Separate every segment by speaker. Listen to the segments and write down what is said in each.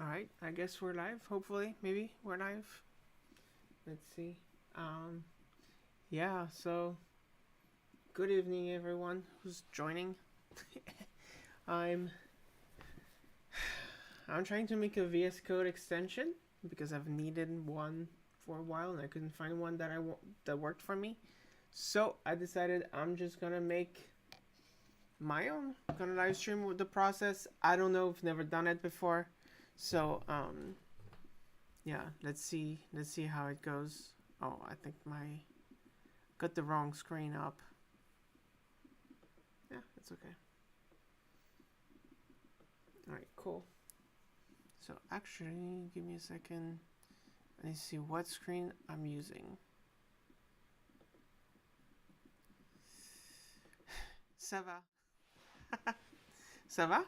Speaker 1: Alright, I guess we're live. Hopefully, maybe we're live. Let's see. Yeah, so good evening everyone who's joining. I'm I'm trying to make a VS Code extension because I've needed one for a while and I couldn't find one that worked for me. So I decided I'm just gonna make my own. I'm gonna live stream with the process. I don't know, I've never done it before. So yeah, let's see how it goes. Oh, I think my got the wrong screen up. Yeah, it's okay. Alright, cool. So actually, give me a second. Let me see what screen I'm using. Ça va? Ça va?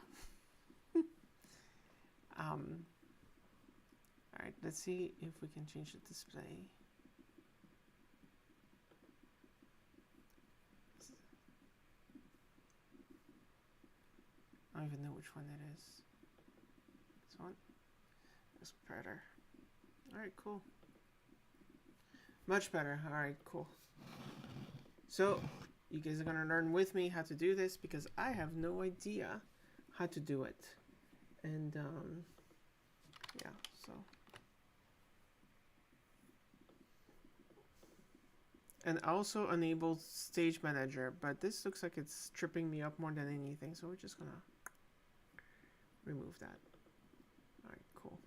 Speaker 1: Alright, let's see if we can change the display. I don't even know which one it is. This one? It's better. Alright, cool. Much better. Alright, cool. So, you guys are gonna learn with me how to do this because I have no idea how to do it. And, yeah, so. And also enable Stage Manager, but this looks like it's tripping me up more than anything, so we're just gonna remove that. Alright, cool.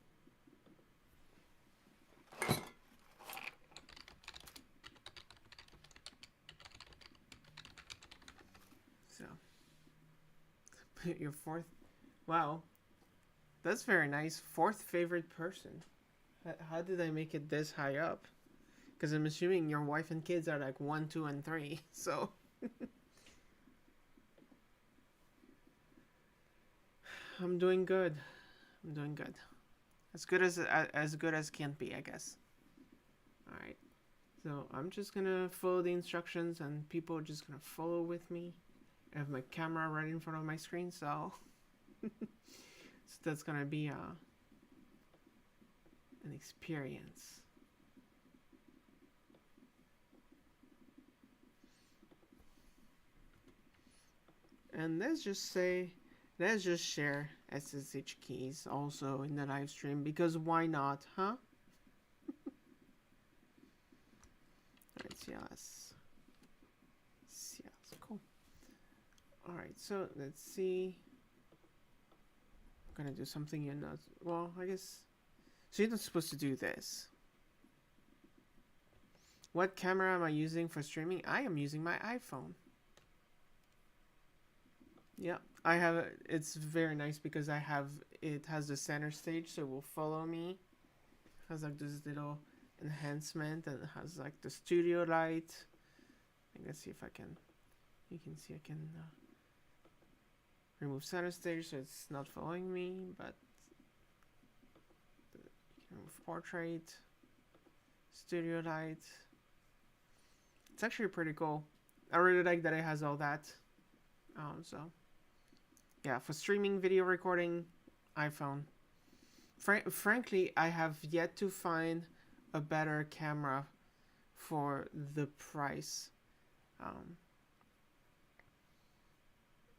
Speaker 1: So, your fourth, wow, that's very nice. Fourth favorite person. How did I make it this high up? Because I'm assuming your wife and kids are like 1, 2, and 3, so. I'm doing good. I'm doing good. As good as can be, I guess. All right. So I'm just gonna follow the instructions, and people are just gonna follow with me. I have my camera right in front of my screen, so, so that's gonna be an experience. And let's just share SSH keys also in the live stream because why not, huh? Alright, CLS. Cool. Alright, so let's see. I'm gonna do something you're not. Well, I guess. So you're not supposed to do this. What camera am I using for streaming? I am using my iPhone. Yeah, I have it's very nice because it has the center stage, so it will follow me. It has like this little enhancement and it has like the studio light. Let's see if I can. You can see I can remove center stage, so it's not following me, but you can remove portrait, studio light. It's actually pretty cool. I really like that it has all that. So. Yeah, for streaming, video recording, iPhone. Frankly, I have yet to find a better camera for the price.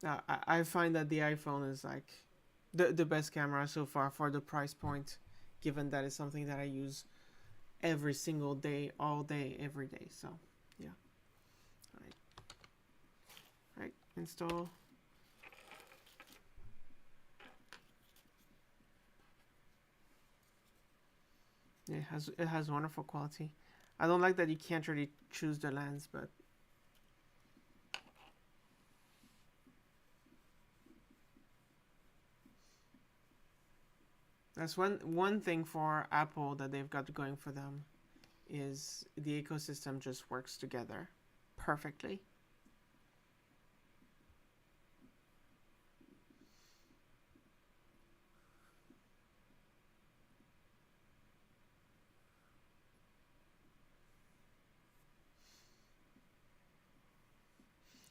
Speaker 1: I find that the iPhone is like the best camera so far for the price point, given that it's something that I use every single day, all day, every day. So, yeah. All right, install. It has wonderful quality. I don't like that you can't really choose the lens, but that's one thing for Apple that they've got going for them is the ecosystem just works together perfectly.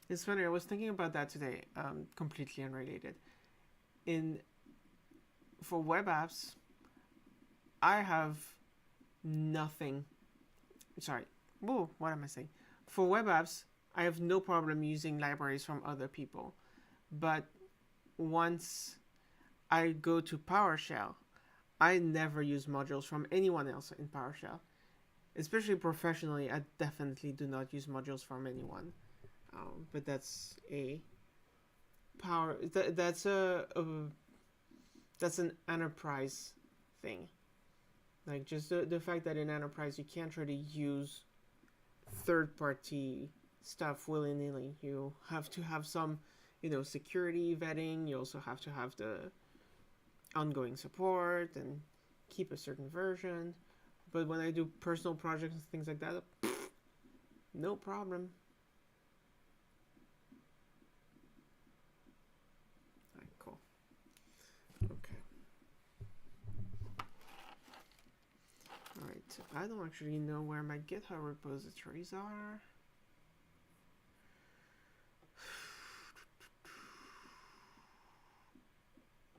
Speaker 1: It's funny, I was thinking about that today, completely unrelated. For web apps, I have nothing. Sorry. Whoa, what am I saying? For web apps, I have no problem using libraries from other people. But once I go to PowerShell, I never use modules from anyone else in PowerShell. Especially professionally, I definitely do not use modules from anyone. But that's a power. That's that's an enterprise thing. Like just the fact that in enterprise you can't really use third party stuff willy nilly. You have to have some, security vetting. You also have to have the ongoing support and keep a certain version. But when I do personal projects and things like that, no problem. Alright, cool. Okay. Alright, I don't actually know where my GitHub repositories are.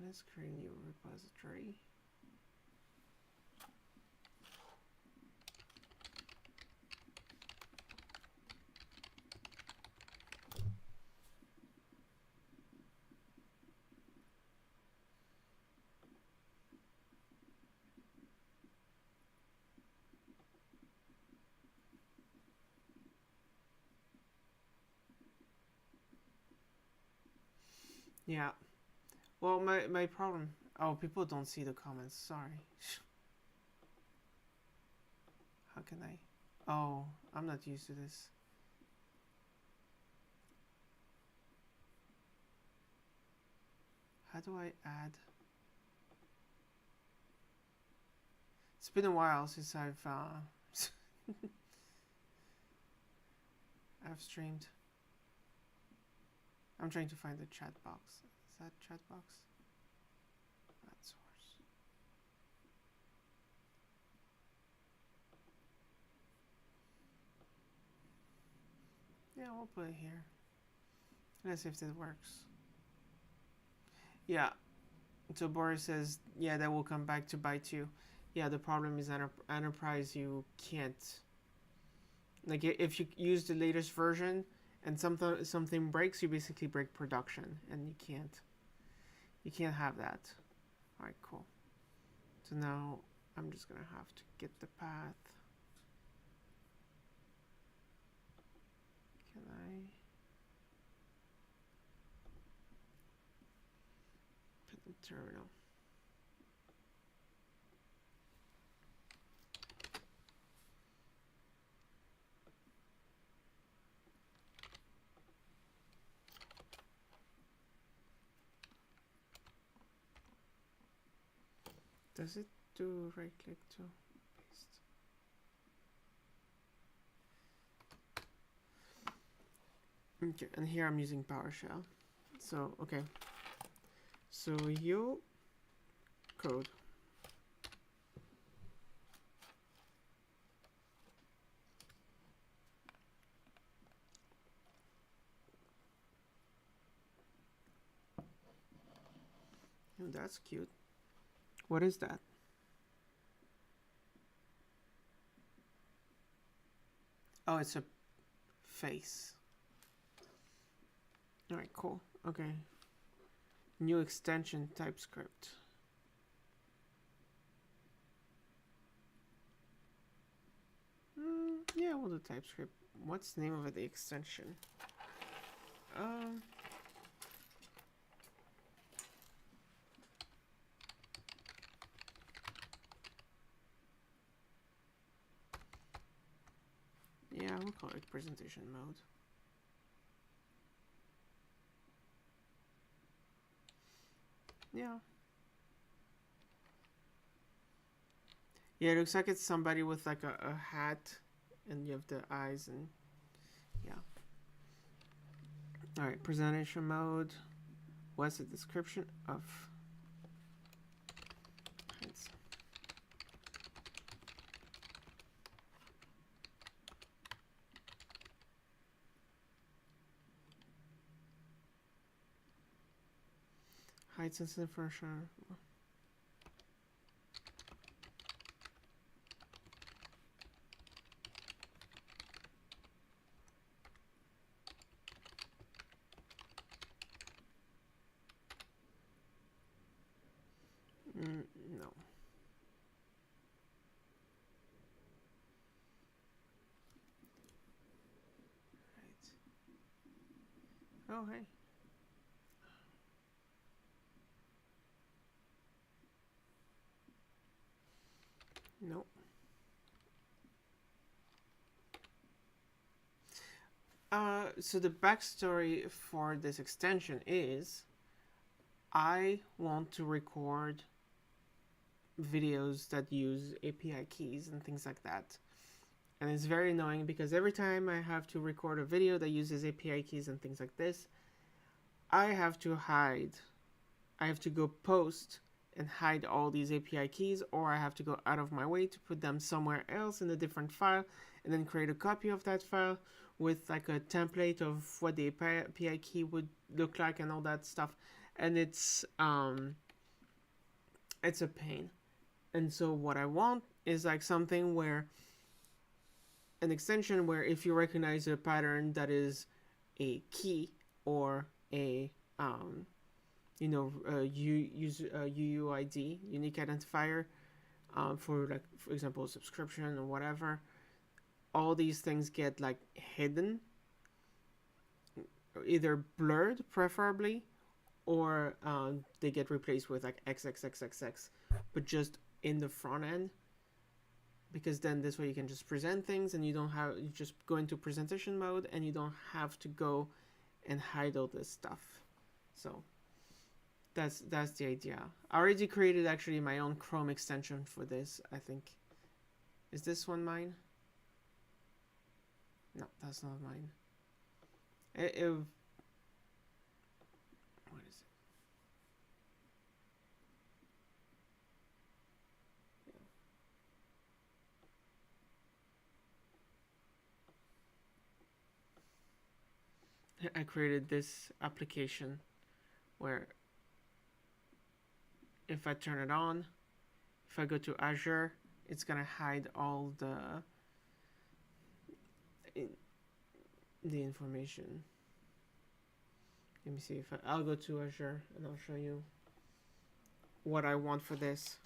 Speaker 1: Let's create a new repository. Yeah. Well, my problem... Oh, people don't see the comments. Sorry. How can I... Oh, I'm not used to this. How do I add... It's been a while since I've streamed. I'm trying to find the chat box. Is that chat box? Add source. Yeah, we'll put it here. Let's see if this works. Yeah. So Boris says, yeah, that will come back to bite you. Yeah, the problem is enterprise, you can't. Like, if you use the latest version and something breaks, you basically break production, and you can't have that. All right, cool. So now I'm just gonna have to get the path. Can I put the terminal? Does it do right click to paste? Okay, and here I'm using PowerShell. So, okay. So you code. Oh, that's cute. What is that? Oh, it's a face. All right, cool. Okay. New extension TypeScript. Yeah, we'll do TypeScript. What's the name of the extension? Yeah, we'll call it presentation mode. Yeah. Yeah, it looks like it's somebody with like a hat, and you have the eyes, and yeah. All right, presentation mode. What's the description of? Height sensitive version. No. Right. Oh, hey. Nope. So the backstory for this extension is I want to record videos that use API keys and things like that. And it's very annoying because every time I have to record a video that uses API keys and things like this, I have to go post and hide all these API keys, or I have to go out of my way to put them somewhere else in a different file and then create a copy of that file with like a template of what the API key would look like and all that stuff. And it's a pain. And so what I want is like something where an extension where if you recognize a pattern that is a key or a UUID, unique identifier, for like, for example, subscription or whatever, all these things get like hidden, either blurred preferably, or they get replaced with like XXXXX, but just in the front end, because then this way you can just present things and you just go into presentation mode and you don't have to go and hide all this stuff. So that's the idea. I already created actually my own Chrome extension for this, I think. Is this one mine? No, that's not mine. What is it? I created this application where if I turn it on, if I go to Azure, it's gonna hide all the information. Let me see if I'll go to Azure and I'll show you what I want for this.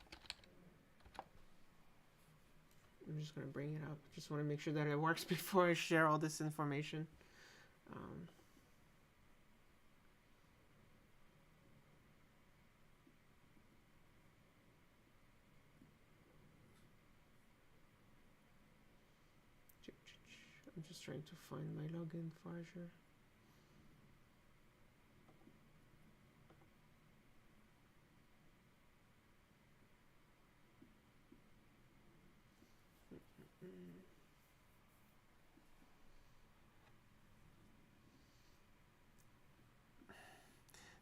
Speaker 1: I'm just gonna bring it up. Just want to make sure that it works before I share all this information. I'm just trying to find my login for Azure.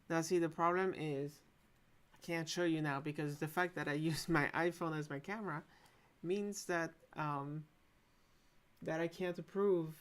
Speaker 1: Now see, the problem is I can't show you now because the fact that I use my iPhone as my camera means that that I can't approve.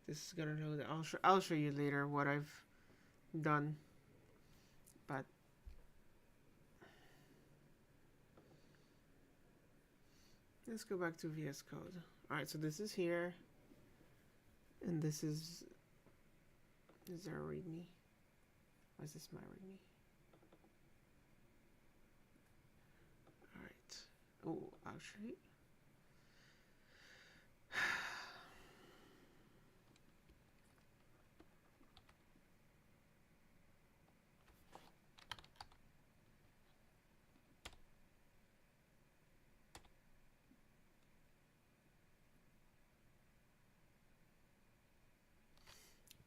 Speaker 1: This is gonna load. I'll show you later what I've done, but let's go back to VS Code. All right, so this is here, and this is there a README? Why is this my README? All right. Oh, actually.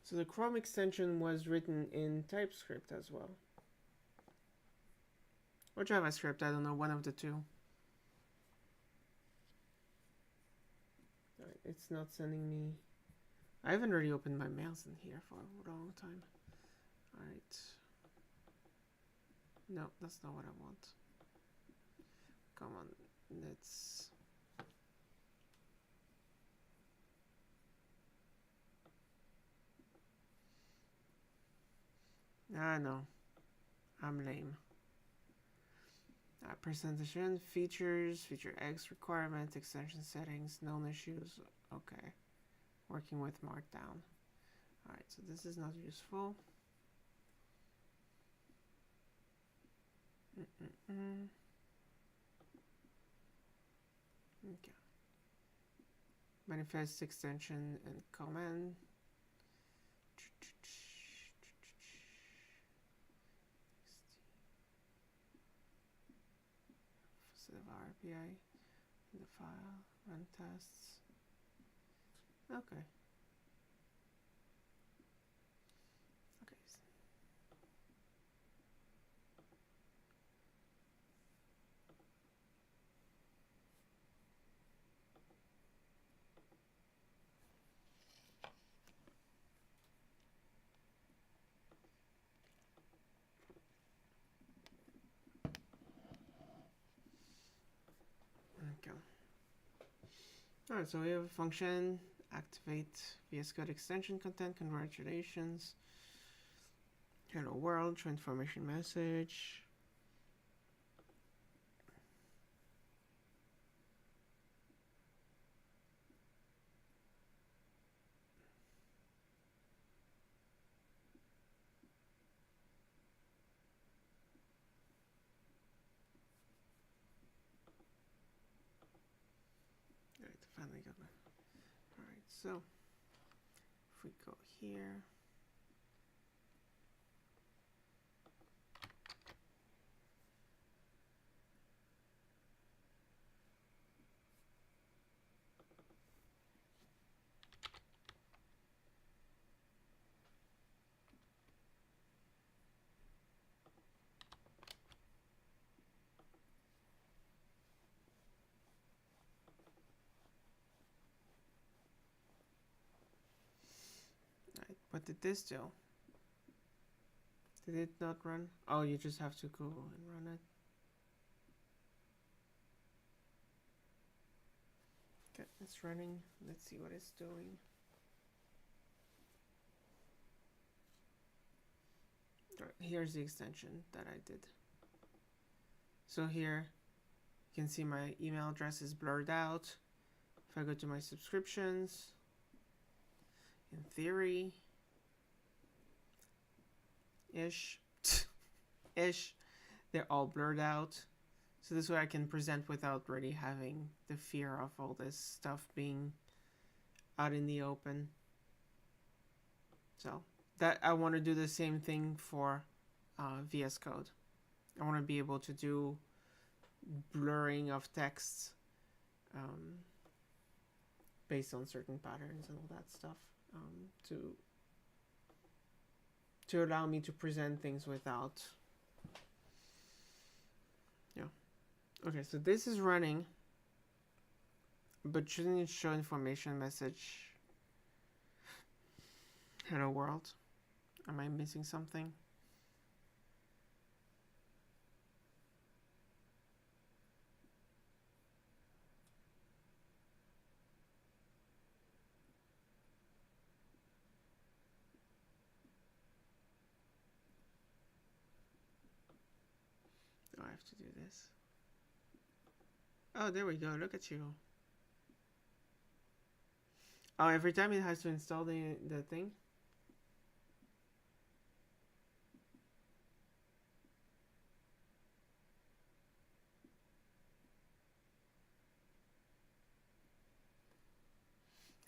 Speaker 1: So the Chrome extension was written in TypeScript as well. Or JavaScript, I don't know, one of the two. Right, it's not sending me... I haven't really opened my mails in here for a long time. Alright. No, that's not what I want. Come on, let's I know. I'm lame. Presentation, features, feature X requirements, extension settings, known issues. Okay. Working with Markdown. Alright, so this is not useful. Okay. Manifest extension and command. Set of RPI in the file, run tests. Okay. Okay. Alright, so we have a function, activate VSCode extension content, congratulations. Hello world, transformation message. Alright, finally got my. Alright, so if we go here. Right, what did this do? Did it not run? Oh, you just have to go and run it. Okay, it's running. Let's see what it's doing. Right, here's the extension that I did. So here, you can see my email address is blurred out. If I go to my subscriptions, in theory, ish, they're all blurred out. So this way I can present without really having the fear of all this stuff being out in the open. So that I want to do the same thing for VSCode. I want to be able to do blurring of text based on certain patterns and all that stuff to allow me to present things without. Yeah. Okay, so this is running, but shouldn't it show information message? Hello world. Am I missing something? Do I have to do this? Oh, there we go. Look at you. Oh, every time it has to install the thing?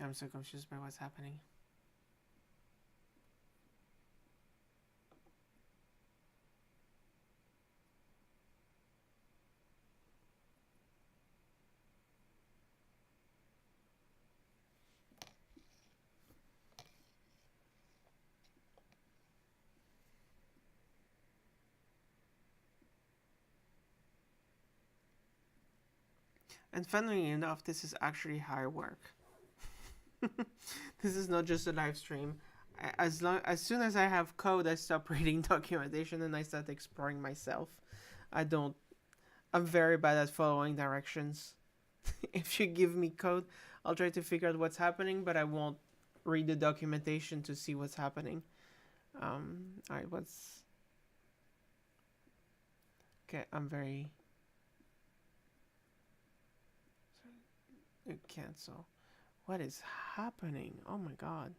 Speaker 1: I'm so confused by what's happening. And funnily enough, this is actually hard work. This is not just a live stream. As soon as I have code, I stop reading documentation and I start exploring myself. I'm very bad at following directions. If you give me code, I'll try to figure out what's happening, but I won't read the documentation to see what's happening. Alright, what's Okay, I'm very... Cancel. What is happening? Oh my god.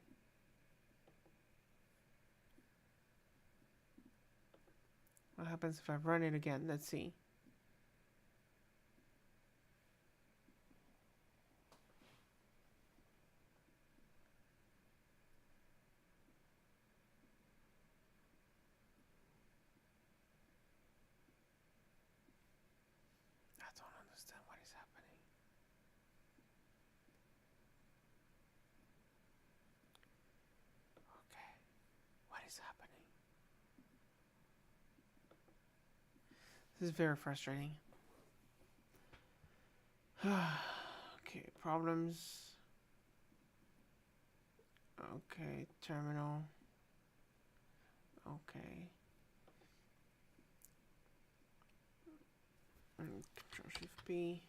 Speaker 1: What happens if I run it again? Let's see. I don't understand what is happening. Okay. What is happening? This is very frustrating. Okay, problems. Okay, terminal. Okay. Control Shift B.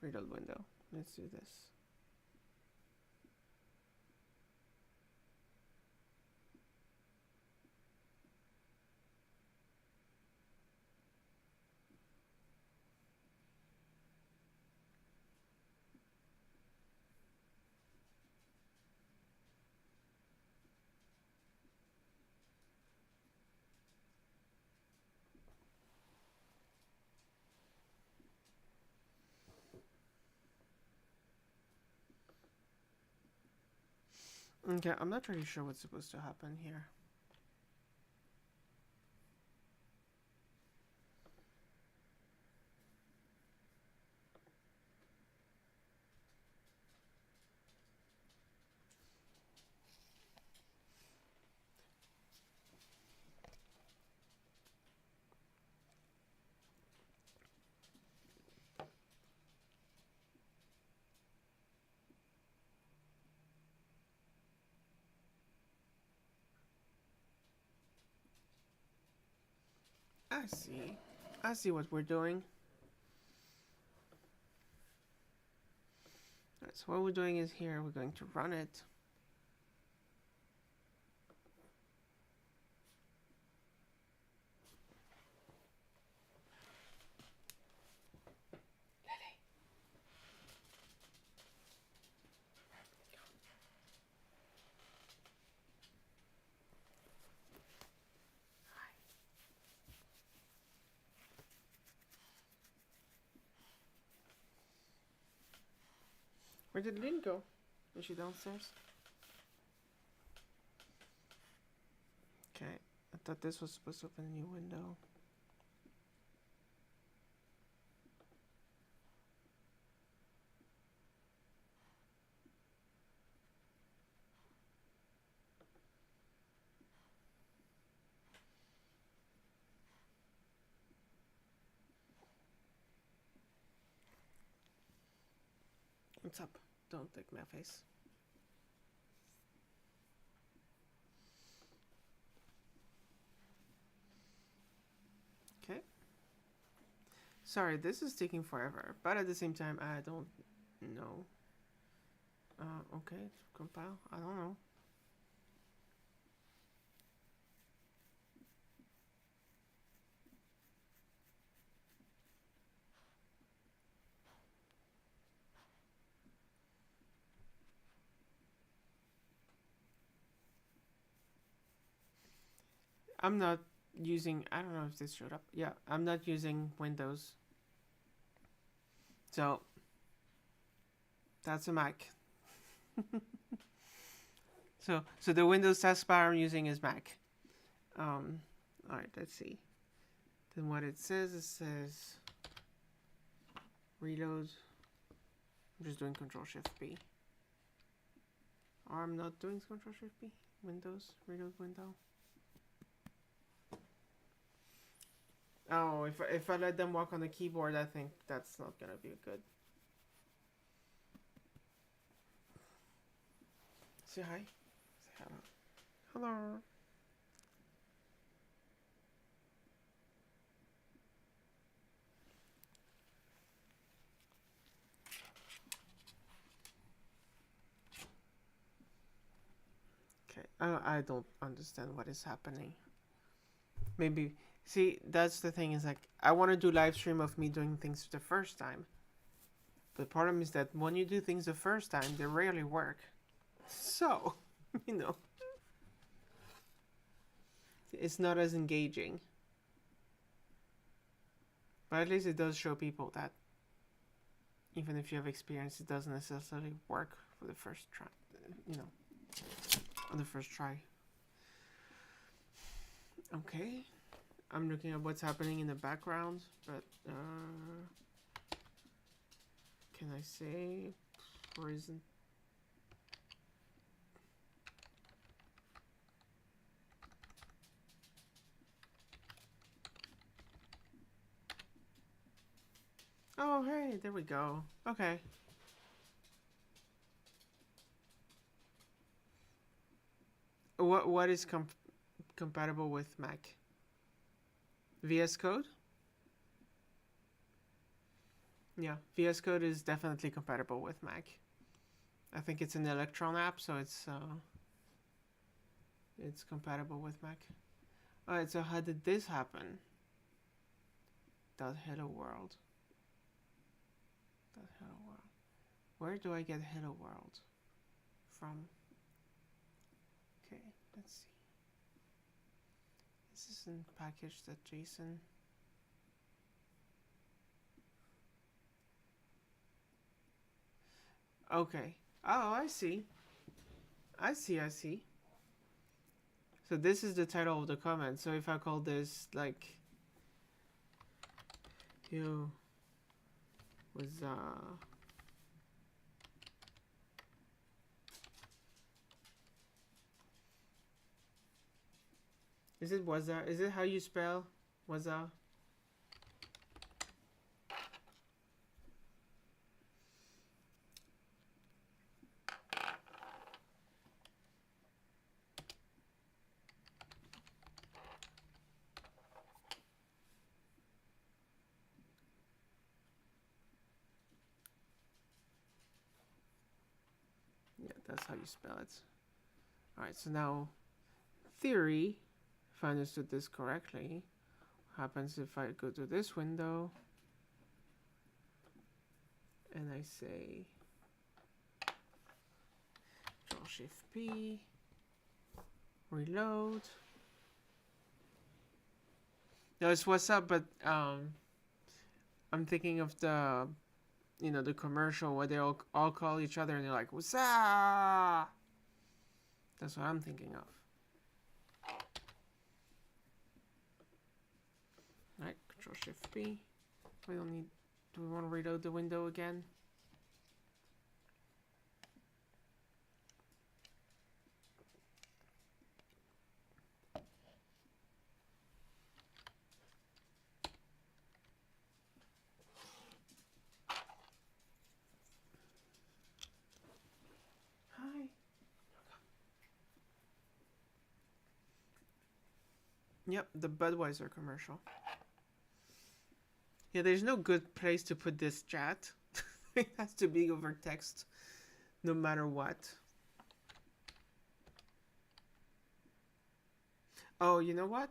Speaker 1: Reload window. Let's do this. Okay, I'm not really sure what's supposed to happen here. I see. I see what we're doing. Alright, so what we're doing is here, we're going to run it. Where did Lynn go? Is she downstairs? Okay, I thought this was supposed to open a new window. What's up? Don't take my face. Okay. Sorry, this is taking forever, but at the same time, I don't know. Okay, compile. I don't know. I'm not using, I don't know if this showed up. Yeah, I'm not using Windows. So, that's a Mac. so the Windows taskbar I'm using is Mac. Alright, let's see. Then what it says reload. I'm just doing Control Shift B. Or I'm not doing Control Shift B. Windows, reload window. Oh, if I let them walk on the keyboard, I think that's not gonna be good. Say hi. Say hello. Hello. Okay, I don't understand what is happening. Maybe See, that's the thing, is like, I want to do live stream of me doing things for the first time. The problem is that when you do things the first time, they rarely work. So, you know, it's not as engaging. But at least it does show people that even if you have experience, it doesn't necessarily work for the first try, you know, on the first try. Okay. I'm looking at what's happening in the background, but can I say prison? Oh, hey, there we go. Okay. What is compatible with Mac? VS Code? Yeah, VS Code is definitely compatible with Mac. I think it's an Electron app, so it's compatible with Mac. Alright, so how did this happen? Hello world. Hello world. Where do I get hello world from? Okay, let's see. This isn't package.json. Okay. Oh, I see. I see. So this is the title of the comment. So if I call this like, yo, was is it waza? Is it how you spell waza? Yeah, that's how you spell it. Alright, so now, theory, if I understood this correctly, what happens if I go to this window and I say Control-Shift-P, reload. No, it's what's up, but I'm thinking of the, you know, the commercial where they all call each other and they're like, what's up? That's what I'm thinking of. Alright, Control-Shift-P. We don't need, do we want to reload the window again? Hi. Yep, the Budweiser commercial. Yeah, there's no good place to put this chat. It has to be over text, no matter what. Oh, you know what?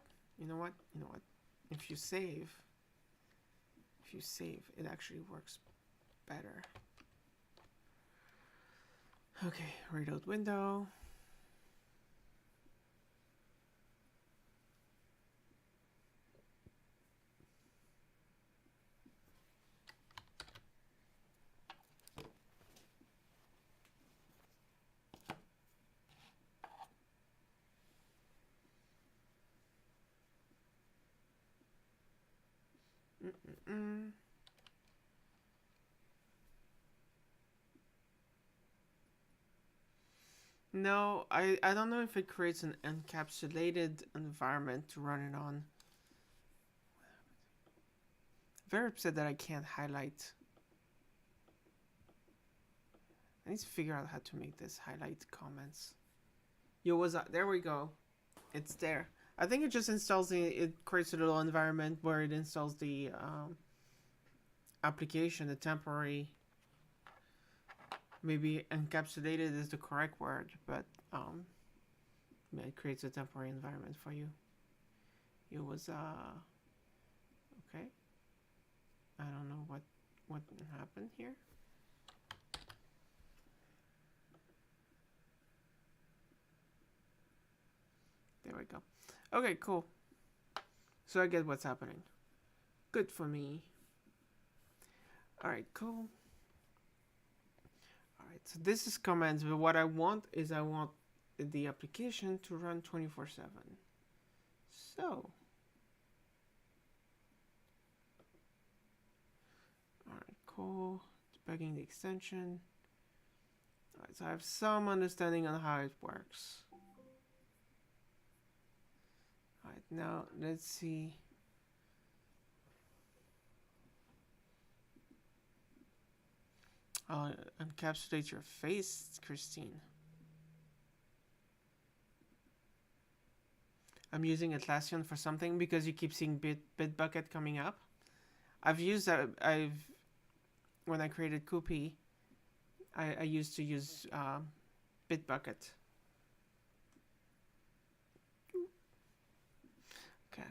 Speaker 1: If you save, it actually works better. Okay, reload window. No, I don't know if it creates an encapsulated environment to run it on. Very upset that I can't highlight. I need to figure out how to make this highlight comments. Yo, what's up? There we go. It's there. I think it just installs it creates a little environment where it installs the application, the temporary. Maybe encapsulated is the correct word, but it creates a temporary environment for you. it was okay. I don't know what happened here. There we go. Okay, cool. So I get what's happening. Good for me. Alright, cool. Alright, so this is commands, but what I want is I want the application to run 24/7. So, alright, cool. Debugging the extension. Alright, so I have some understanding on how it works. Alright, now let's see. I'll encapsulate your face, Christine. I'm using Atlassian for something because you keep seeing Bitbucket coming up. I've used that. When I created Koopy, I used to use Bitbucket. Okay.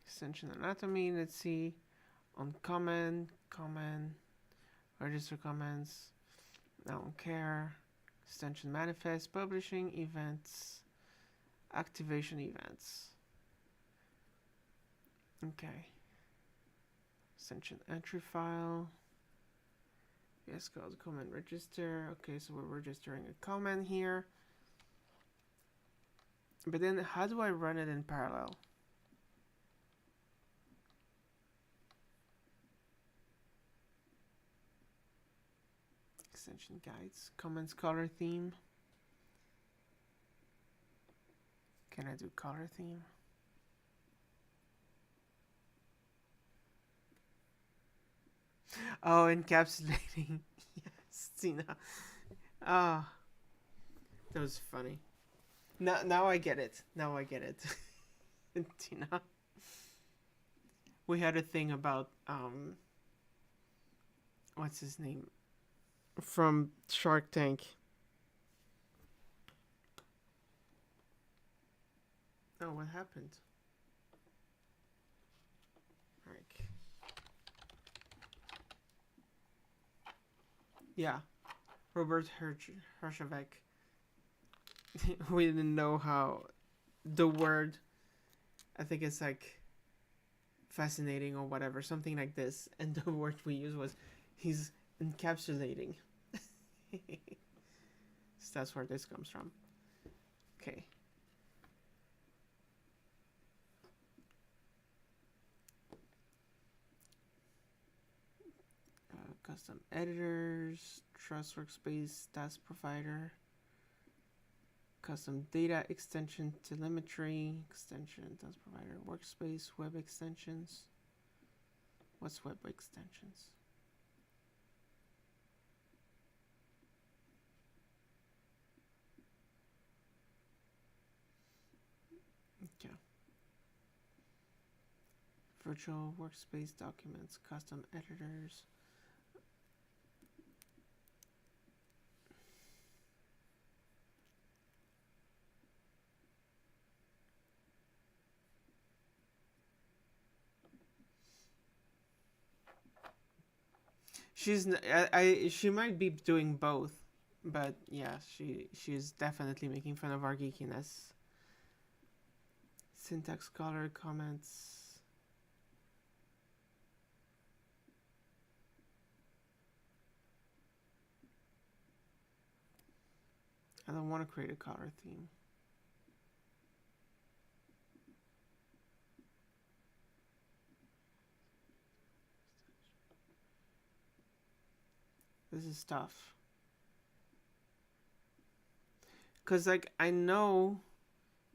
Speaker 1: Extension anatomy. Let's see. On command, register comments. I don't care. Extension manifest, publishing events, activation events. Okay. Extension entry file. VSCode comment register. Okay, so we're registering a comment here. But then how do I run it in parallel? Extension guides, comments color theme. Can I do color theme? Oh, encapsulating. Yes, Tina. Ah, that was funny. Now I get it. Now I get it. Tina. We had a thing about what's his name? From Shark Tank. Oh, what happened? Like, yeah, Robert Herjavec. We didn't know how the word. I think it's like fascinating or whatever, something like this, and the word we used was he's encapsulating. So that's where this comes from. Okay. Custom editors, trust workspace, task provider, custom data extension, telemetry, extension, task provider, workspace, web extensions. What's web extensions? Okay. Virtual workspace documents, custom editors. She might be doing both, but yeah, she's definitely making fun of our geekiness. Syntax color comments. I don't want to create a color theme. This is tough. Because, like, I know,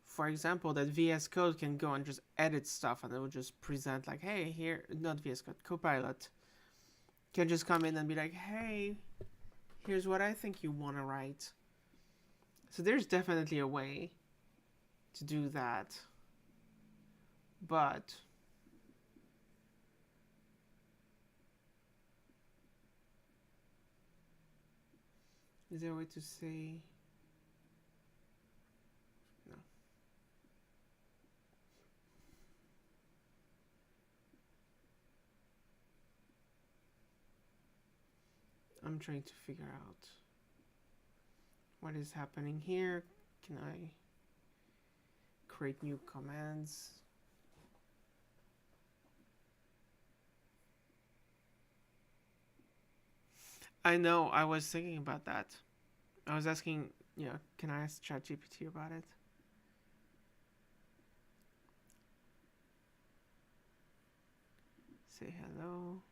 Speaker 1: for example, that VSCode can go and just edit stuff and it will just present, like, hey, here, not VSCode, Copilot can just come in and be like, hey, here's what I think you want to write. So there's definitely a way to do that. But is there a way to say no? I'm trying to figure out what is happening here. Can I create new commands? I know, I was thinking about that. I was asking, yeah, can I ask ChatGPT about it? Say hello.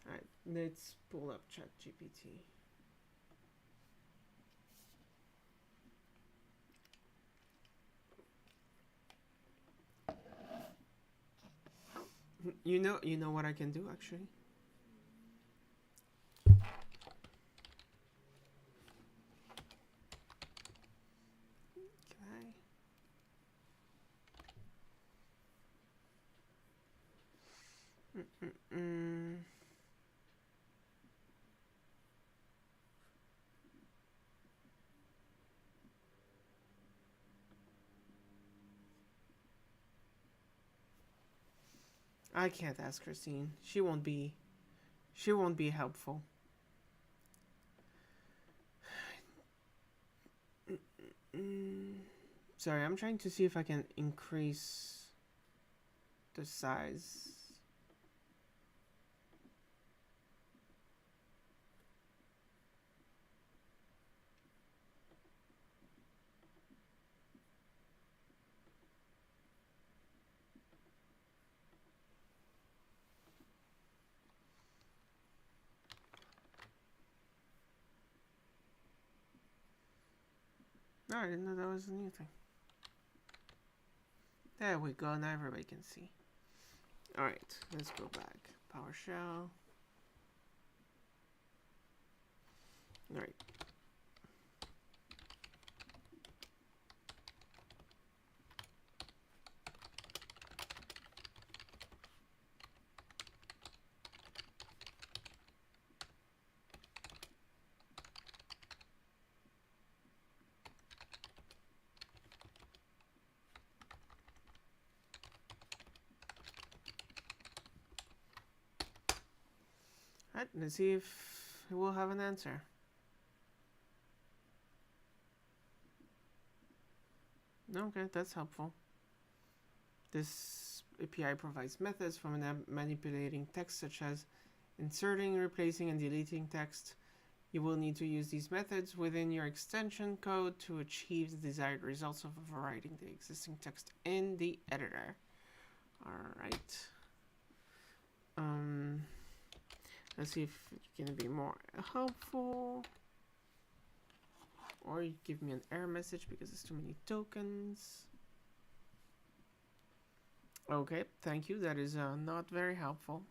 Speaker 1: Alright, let's pull up ChatGPT. You know what I can do actually. Can I? I can't ask Christine. She won't be helpful. Sorry, I'm trying to see if I can increase the size. No, I didn't know that was a new thing. There we go, now everybody can see. Alright, let's go back. PowerShell. Alright. Alright, let's see if we'll have an answer. Okay, that's helpful. This API provides methods for manipulating text such as inserting, replacing, and deleting text. You will need to use these methods within your extension code to achieve the desired results of overriding the existing text in the editor. Alright. Let's see if it's going to be more helpful. Or you give me an error message because there's too many tokens. Okay, thank you. That is not very helpful.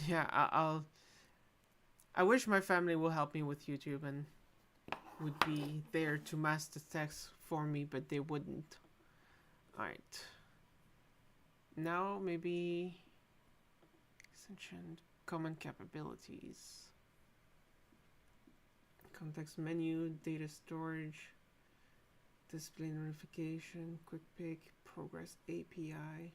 Speaker 1: Yeah, I wish my family will help me with YouTube and would be there to mask the text for me, but they wouldn't. Alright. Now maybe extension common capabilities. Context menu, data storage, display notification, quick pick, progress API.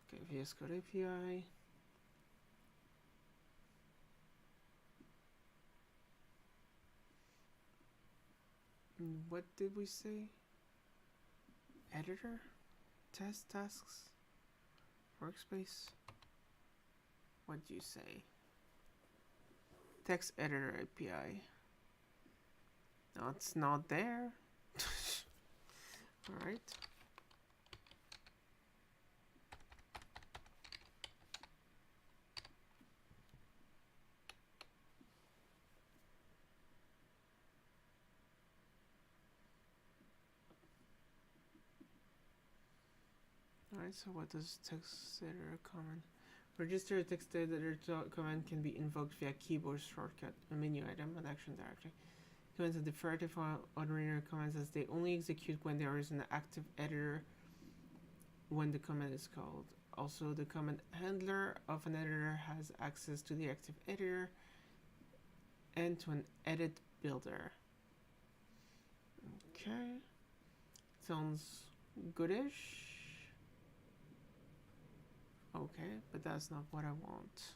Speaker 1: Okay, VSCode API. What did we say? Editor? Test tasks? Workspace? What do you say? Text editor API. No, it's not there. Alright. Alright, so what does text editor command? Register a text editor command can be invoked via keyboard shortcut, a menu item, an action directory. Commands are deferred for ordinary commands as they only execute when there is an active editor when the command is called. Also, the comment handler of an editor has access to the active editor and to an edit builder. Okay, sounds goodish. Okay, but that's not what I want.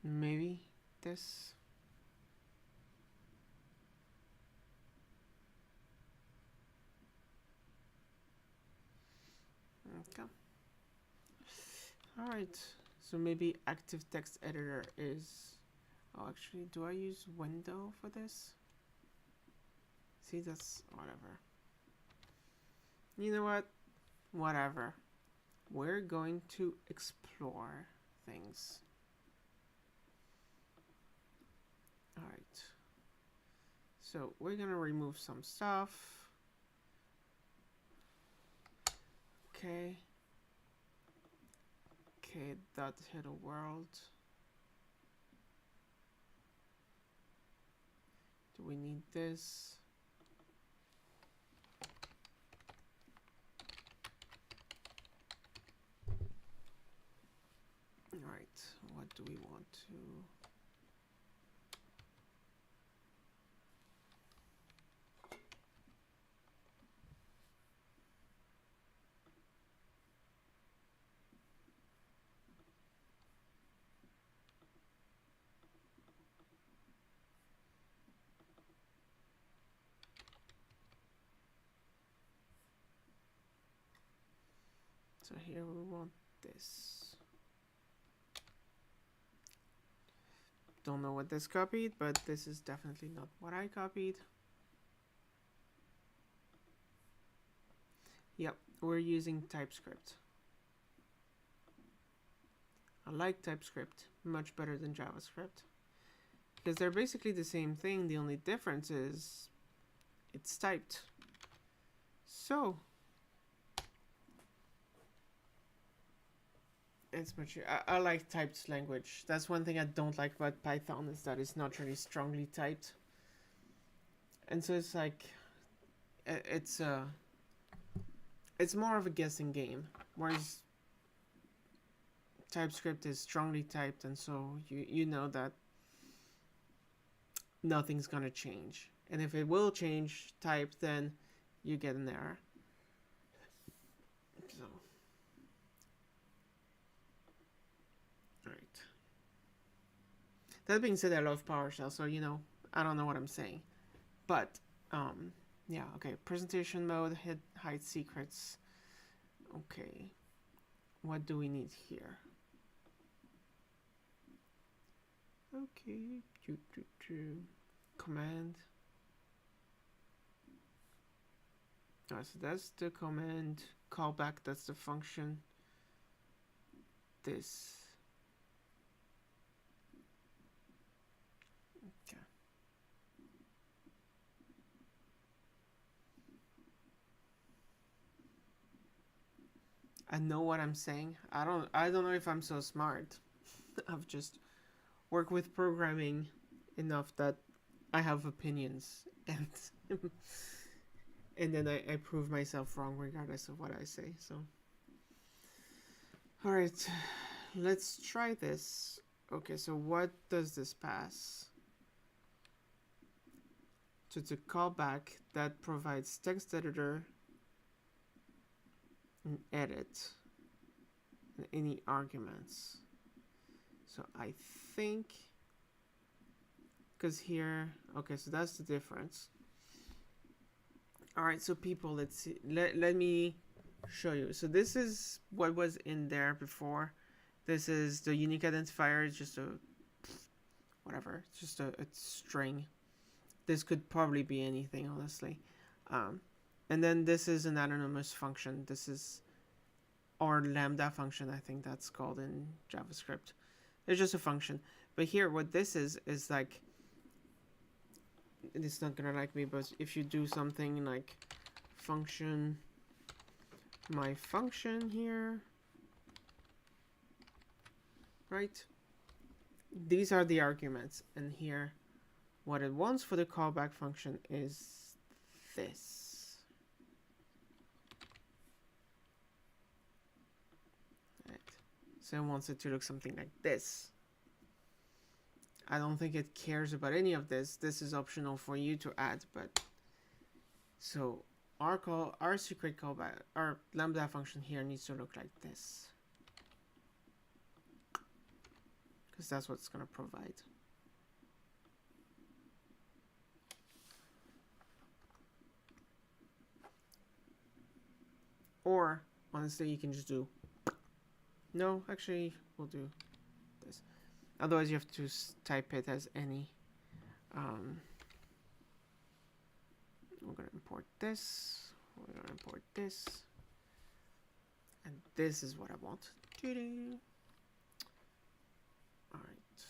Speaker 1: Maybe this. Okay. All right. So maybe active text editor is. Oh, actually, do I use window for this? See, that's whatever. You know what? Whatever. We're going to explore things. All right. So we're gonna remove some stuff. Okay. Okay, dot hello world. Do we need this? All right, what do we want to? So here we want this. Don't know what this copied, but this is definitely not what I copied. Yep, we're using TypeScript. I like TypeScript much better than JavaScript because they're basically the same thing. The only difference is it's typed. So it's much. I like typed language. That's one thing I don't like about Python is that it's not really strongly typed, and so it's like it's more of a guessing game, whereas TypeScript is strongly typed, and so you know that nothing's gonna change, and if it will change type, then you get an error. So. Right. That being said, I love PowerShell, so you know, I don't know what I'm saying. But, yeah, okay. Presentation mode, hide secrets. Okay. What do we need here? Okay. Command. Oh, so that's the command. Callback, that's the function. This. Okay. I know what I'm saying. I don't know if I'm so smart. I've just worked with programming enough that I have opinions and and then I prove myself wrong regardless of what I say. So all right, let's try this. Okay, so what does this pass? So it's a callback that provides text editor and edit and any arguments. So I think, because here, okay, so that's the difference. All right, so people, let's see. Let me show you. So this is what was in there before. This is the unique identifier. It's just a whatever. It's just a string. This could probably be anything, honestly. And then this is an anonymous function. This is or lambda function. I think that's called in JavaScript. It's just a function. But here, what this is like. It's not gonna like me, but if you do something like function, my function here, right? these are the arguments, and here what it wants for the callback function is this. Right. So it wants it to look something like this. I don't think it cares about any of this. This is optional for you to add, but so our secret callback, our lambda function here needs to look like this, because that's what it's going to provide. Or honestly, you can just do, no, actually we'll do this. Otherwise you have to type it as any. We're going to import this, we're going to import this, and this is what I want. All right.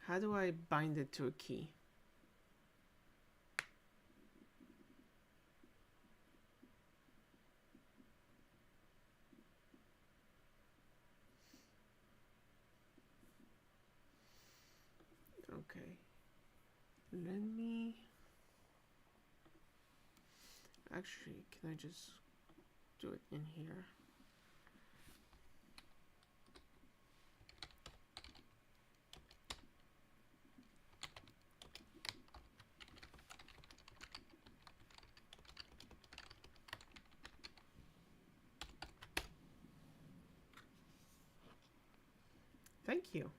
Speaker 1: How do I bind it to a key? Okay. Let me... Actually, can I just do it in here? Thank you.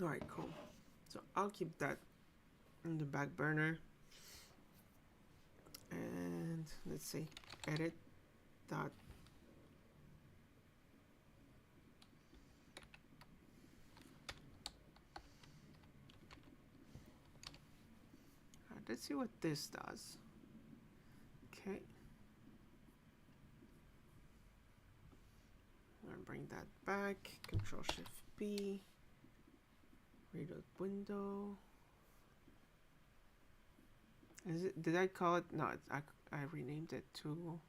Speaker 1: All right, cool. So I'll keep that in the back burner. And let's see, edit dot let's see what this does. Okay. I'm gonna bring that back. Control Shift P. Reload window. Is it? Did I call it? No, I renamed it to.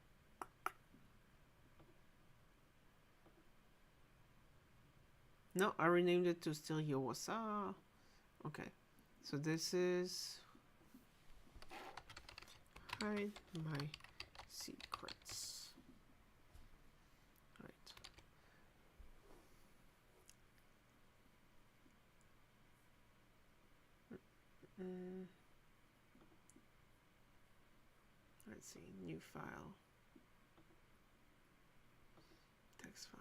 Speaker 1: No, I renamed it to still Yowasa. Okay, so this is hide my secrets. Right. Let's see, new file, text file.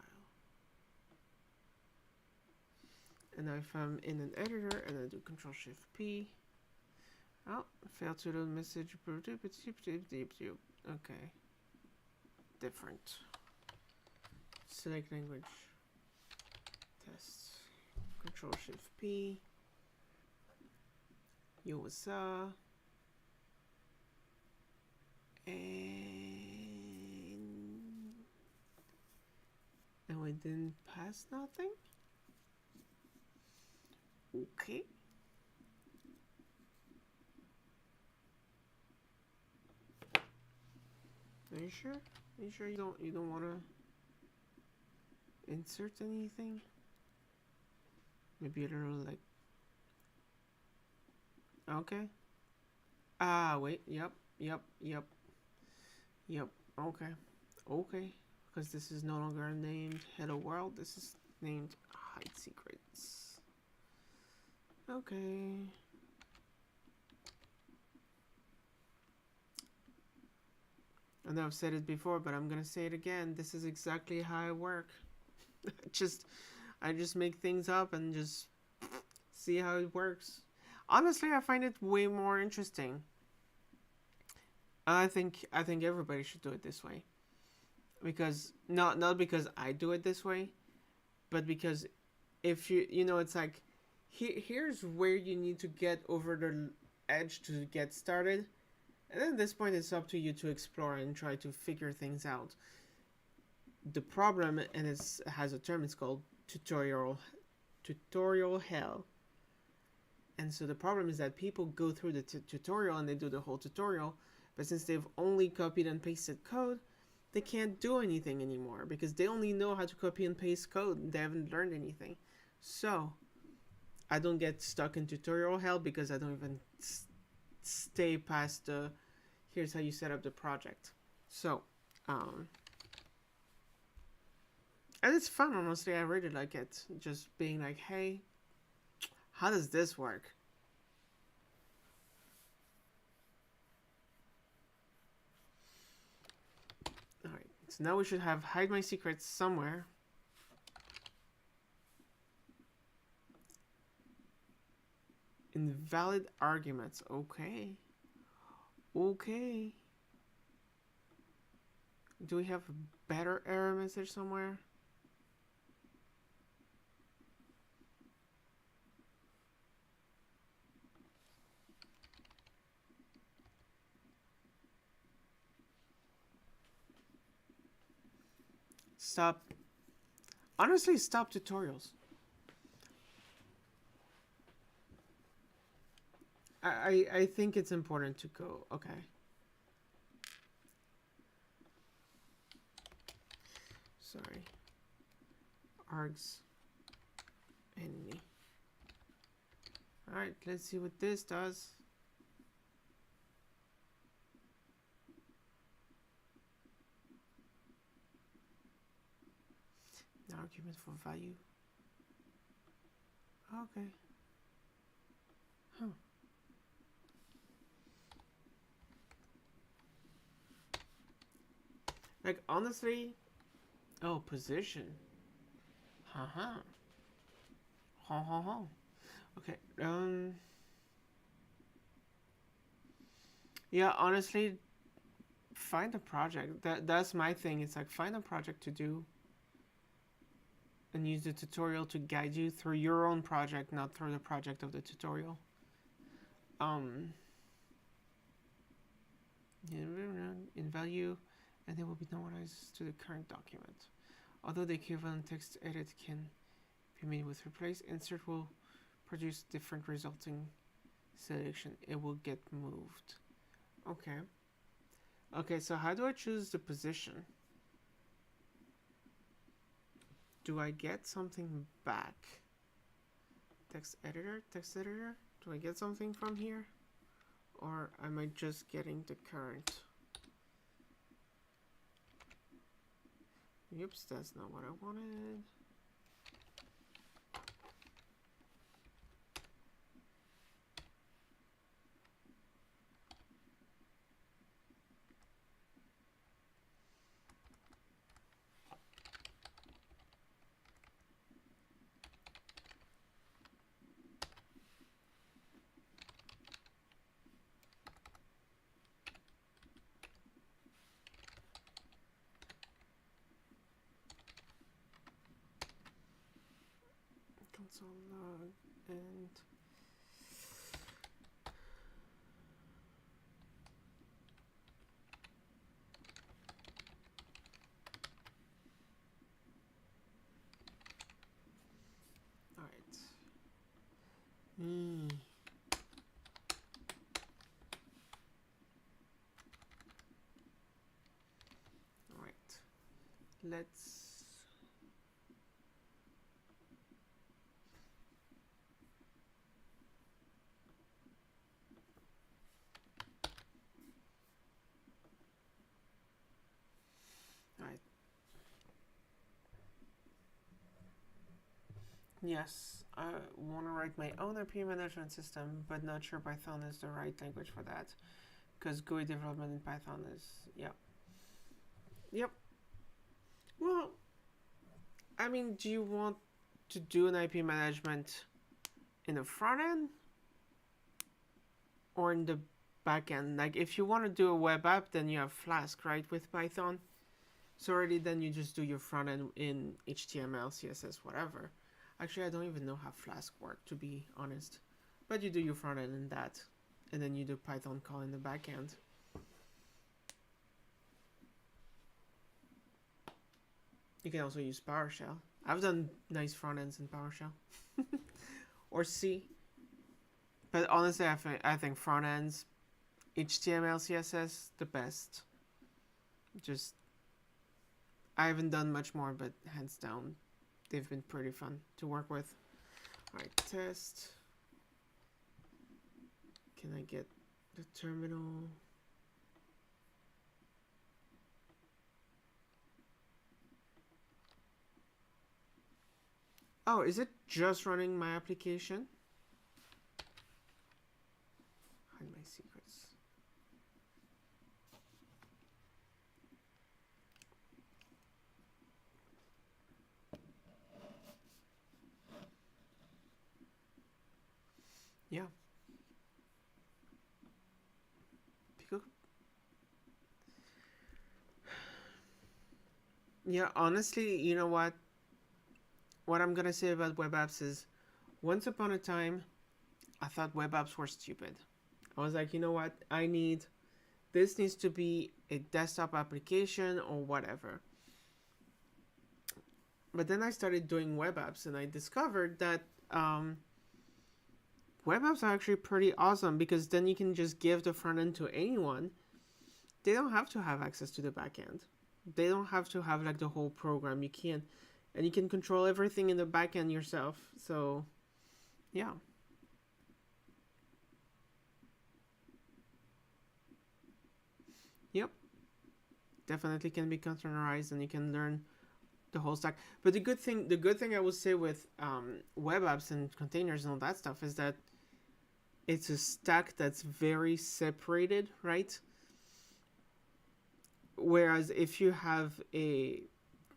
Speaker 1: And now if I'm in an editor and I do Control Shift P, oh, failed to load message. Okay, different. Select language, test, Control Shift P, USA, and we didn't pass nothing. Okay. Are you sure? Are you sure you don't want to insert anything? Maybe a little like. Okay. Ah, wait. Yep. Okay. Okay. Because this is no longer named Hello World. This is named Hide Secrets. Okay. I know I've said it before, but I'm gonna say it again. This is exactly how I work. I just make things up and just see how it works. Honestly, I find it way more interesting. I think everybody should do it this way. Because not because I do it this way, but because if you know, it's like here's where you need to get over the edge to get started. And then at this point, it's up to you to explore and try to figure things out. The problem, and it has a term, it's called tutorial hell. And so the problem is that people go through the tutorial and they do the whole tutorial, but since they've only copied and pasted code, they can't do anything anymore because they only know how to copy and paste code. They haven't learned anything. So I don't get stuck in tutorial hell because I don't even stay past the here's how you set up the project. So, and it's fun, honestly. I really like it. Just being like, hey, how does this work? Alright, so now we should have hide my secrets somewhere. Invalid arguments. Okay. Okay. Do we have a better error message somewhere? Stop. Honestly, stop tutorials. I think it's important to go. Okay. Sorry. Args. Enemy. Alright, let's see what this does. Argument for value. Okay. Huh. Like, honestly... Oh, position. Haha. Ha ha ha. Okay, yeah, honestly, find a project. That's my thing. It's like, find a project to do and use the tutorial to guide you through your own project, not through the project of the tutorial. In value, and they will be normalized to the current document. Although the equivalent text edit can be made with replace, insert will produce different resulting selection. It will get moved. Okay. Okay, so how do I choose the position? Do I get something back? Text editor? Text editor? Do I get something from here? Or am I just getting the current? Oops, that's not what I wanted. Console log and all right. All right. Let's. Yes, I want to write my own IP management system, but not sure Python is the right language for that. Because GUI development in Python is, yeah. Yep. Well, I mean, do you want to do an IP management in the front end or in the back end? Like, if you want to do a web app, then you have Flask, right, with Python. So already then you just do your front end in HTML, CSS, whatever. Actually, I don't even know how Flask works, to be honest. But you do your front end in that, and then you do Python call in the back end. You can also use PowerShell. I've done nice front ends in PowerShell. Or C. But honestly, I think front ends, HTML, CSS, the best. Just I haven't done much more, but hands down, they've been pretty fun to work with. All right, test. Can I get the terminal? Oh, is it just running my application? Hide my secrets. Yeah. Yeah, honestly, you know what? What I'm gonna say about web apps is, once upon a time, I thought web apps were stupid. I was like, you know what? This needs to be a desktop application or whatever. But then I started doing web apps and I discovered that web apps are actually pretty awesome, because then you can just give the front end to anyone. They don't have to have access to the back end. They don't have to have like the whole program. And you can control everything in the back end yourself. So, yeah. Yep. Definitely can be containerized, and you can learn the whole stack. But the good thing I would say with web apps and containers and all that stuff is that it's a stack that's very separated, right? Whereas if you have a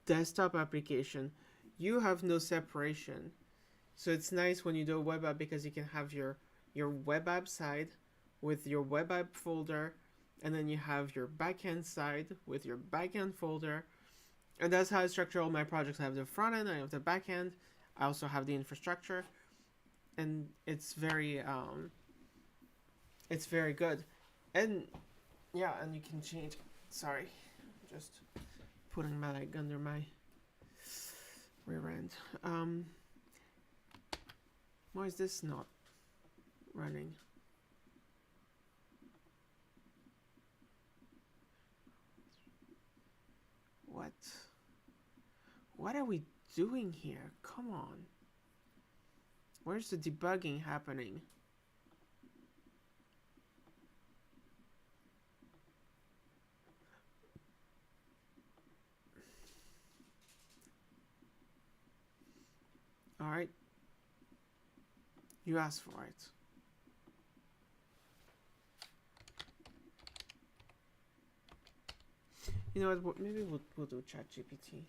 Speaker 1: desktop application, you have no separation. So it's nice when you do a web app, because you can have your web app side with your web app folder, and then you have your backend side with your backend folder. And that's how I structure all my projects. I have the front end, I have the back end, I also have the infrastructure, and it's very good. And yeah, and you can change. Sorry, just putting my leg under my rear end. Why is this not running? What? What are we doing here? Come on. Where's the debugging happening? Alright. You asked for it. You know what? Maybe we'll do ChatGPT.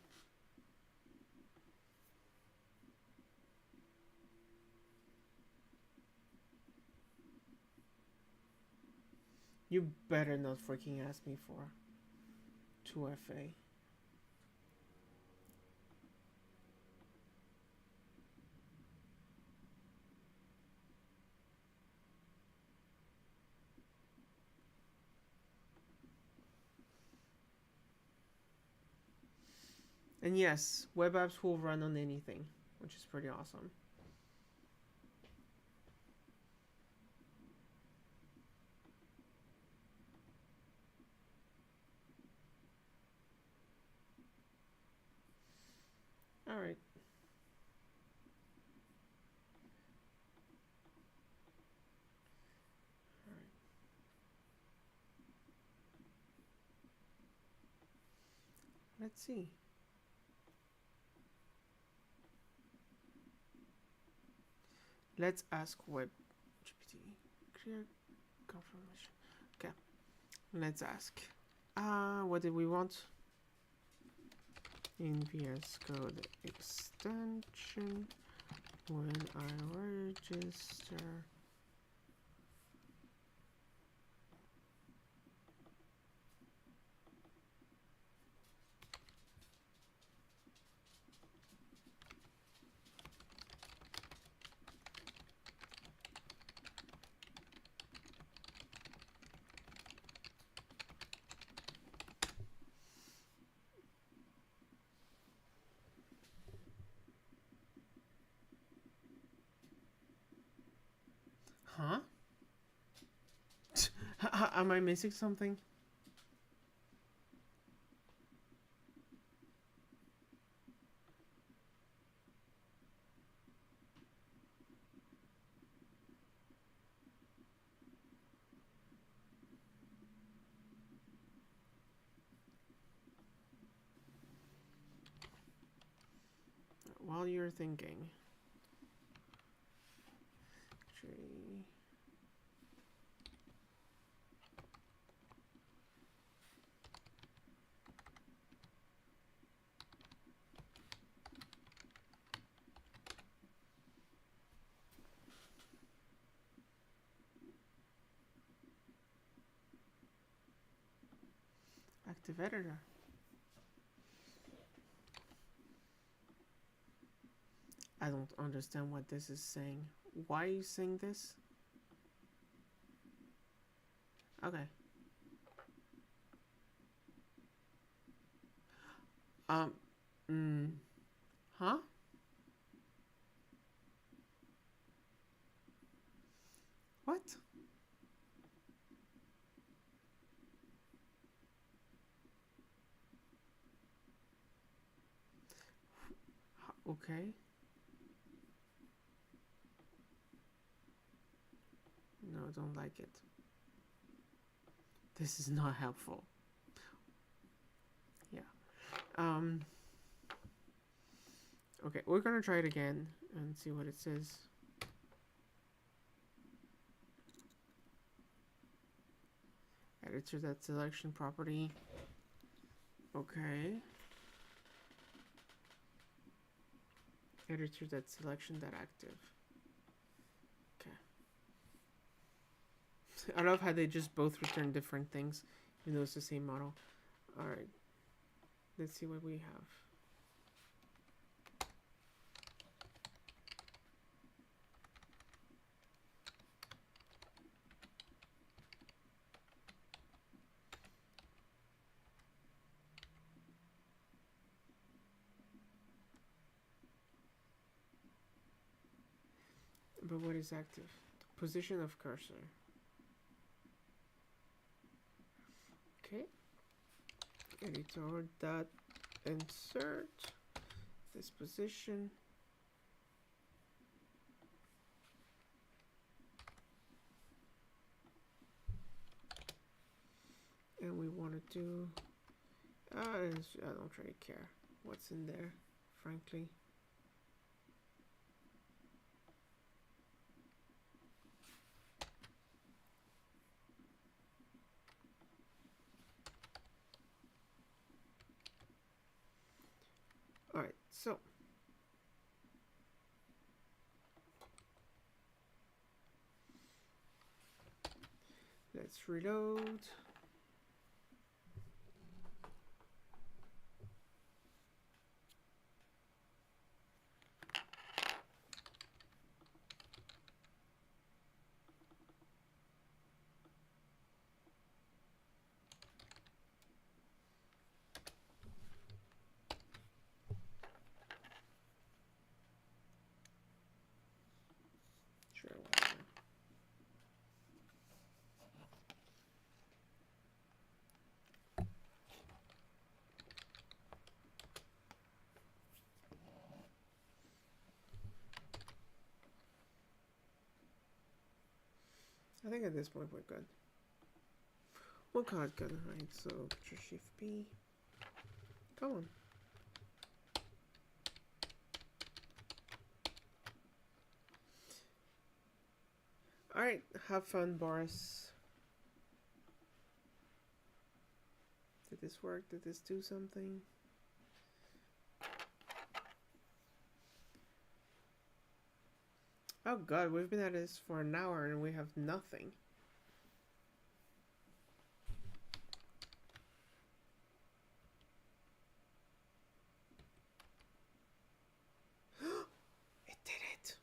Speaker 1: You better not freaking ask me for 2FA. And yes, web apps will run on anything, which is pretty awesome. All right. Let's see. Let's ask WebGPT. Clear confirmation. Okay. Let's ask. What did we want? In VSCode extension, when I register. Am I missing something? While you're thinking. Tree. Active editor. I don't understand what this is saying. Why are you saying this? Okay. Huh? What? Okay. No, I don't like it. This is not helpful. Yeah. Okay, we're gonna try it again and see what it says. Editor that selection property. Okay. Editor that selection that active. Okay. I love how they just both return different things, even though it's the same model. Alright. Let's see what we have. But what is active? The position of cursor. Okay. Editor dot insert this position. And we want to do I don't really care what's in there, frankly. Alright, so let's reload. Sure, whatever. I think at this point we're good. We'll call it good, right? So Ctrl Shift B. Come on. Alright, have fun, Boris. Did this work? Did this do something? Oh god, we've been at this for an hour and we have nothing. It did it!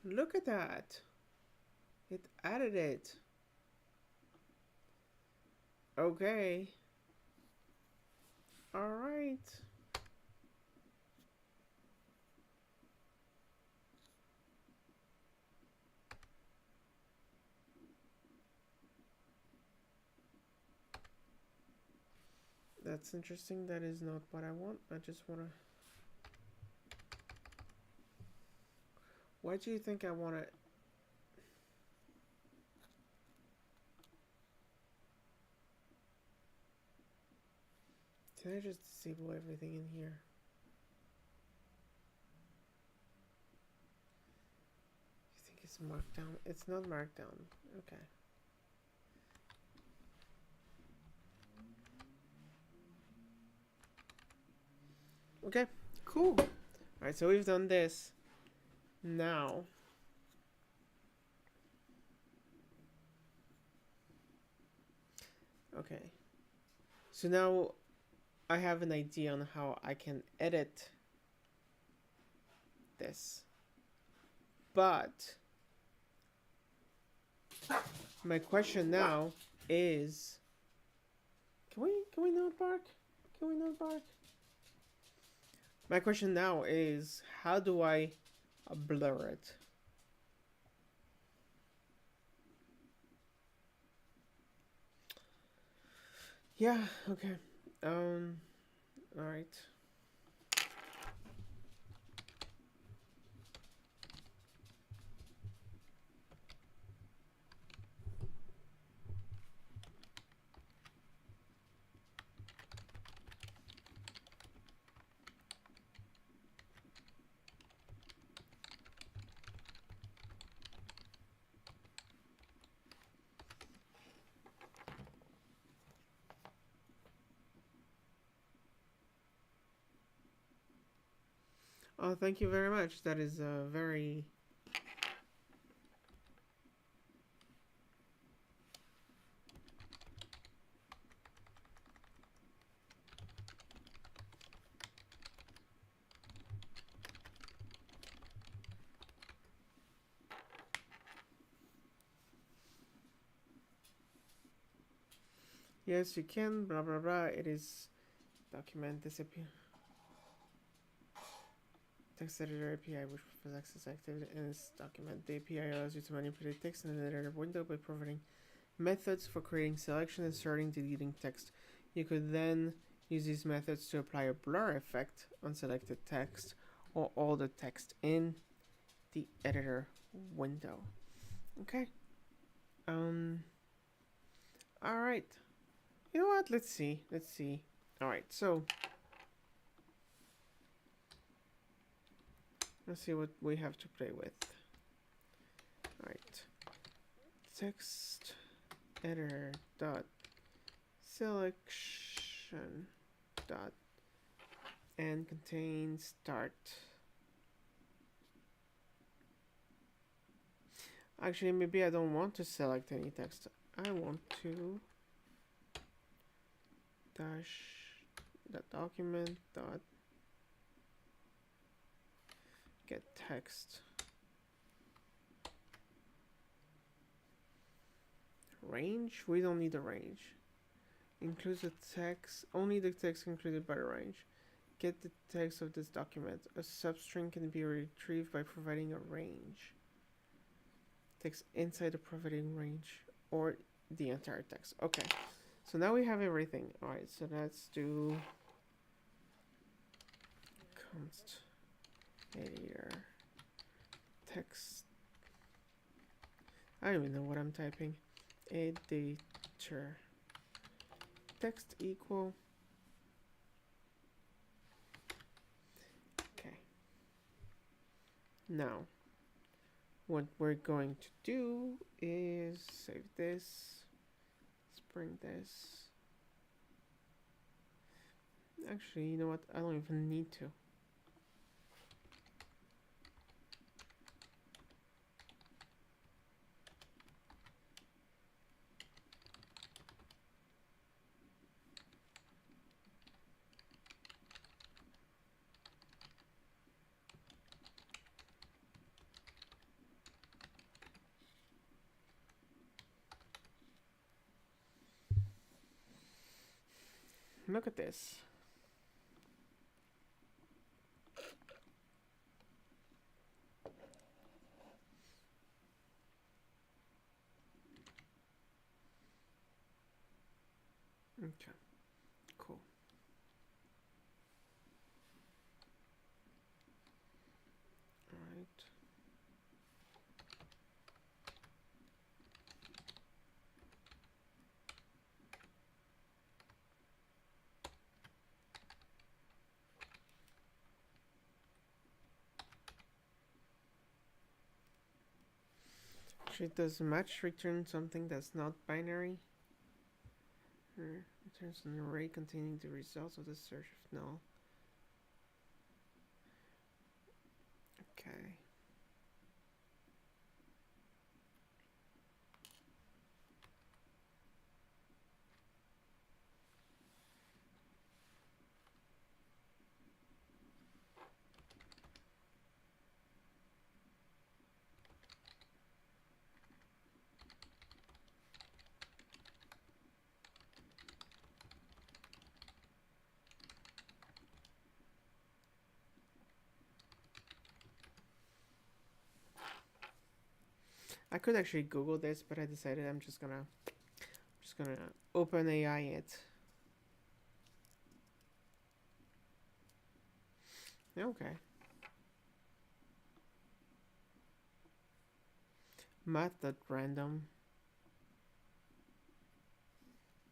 Speaker 1: Look at that! It added it. Okay. Alright. That's interesting. That is not what I want. I just want to... Why do you think I want to... Can I just disable everything in here? You think it's markdown? It's not markdown. Okay. Okay, cool. Alright, so we've done this. Now, okay. So now I have an idea on how I can edit this. But my question now is, can we not bark? Can we not bark? My question now is, how do I blur it? Yeah, okay. All right. Oh, thank you very much. That is very... Yes, you can, blah, blah, blah. It is document disappear. Text editor API, which provides access activity in this document. The API allows you to manipulate text in the editor window by providing methods for creating selection, inserting, deleting text. You could then use these methods to apply a blur effect on selected text or all the text in the editor window. Okay. All right. You know what? Let's see. All right. So let's see what we have to play with. All right. Text editor dot selection dot and contain start. Actually, maybe I don't want to select any text. I want to dash the document dot get text. Range? We don't need a range. Includes the text, only the text included by the range. Get the text of this document. A substring can be retrieved by providing a range. Text inside the providing range or the entire text. Okay, so now we have everything. All right, so let's do const editor text. I don't even know what I'm typing. Editor text equal. Okay. Now, what we're going to do is save this. Let's bring this. Actually, you know what? I don't even need to. Look at this. Okay, cool. Actually, does match return something that's not binary? Or returns an array containing the results of the search if null. Okay. I could actually Google this, but I decided I'm just gonna open AI it. Okay. Math.random.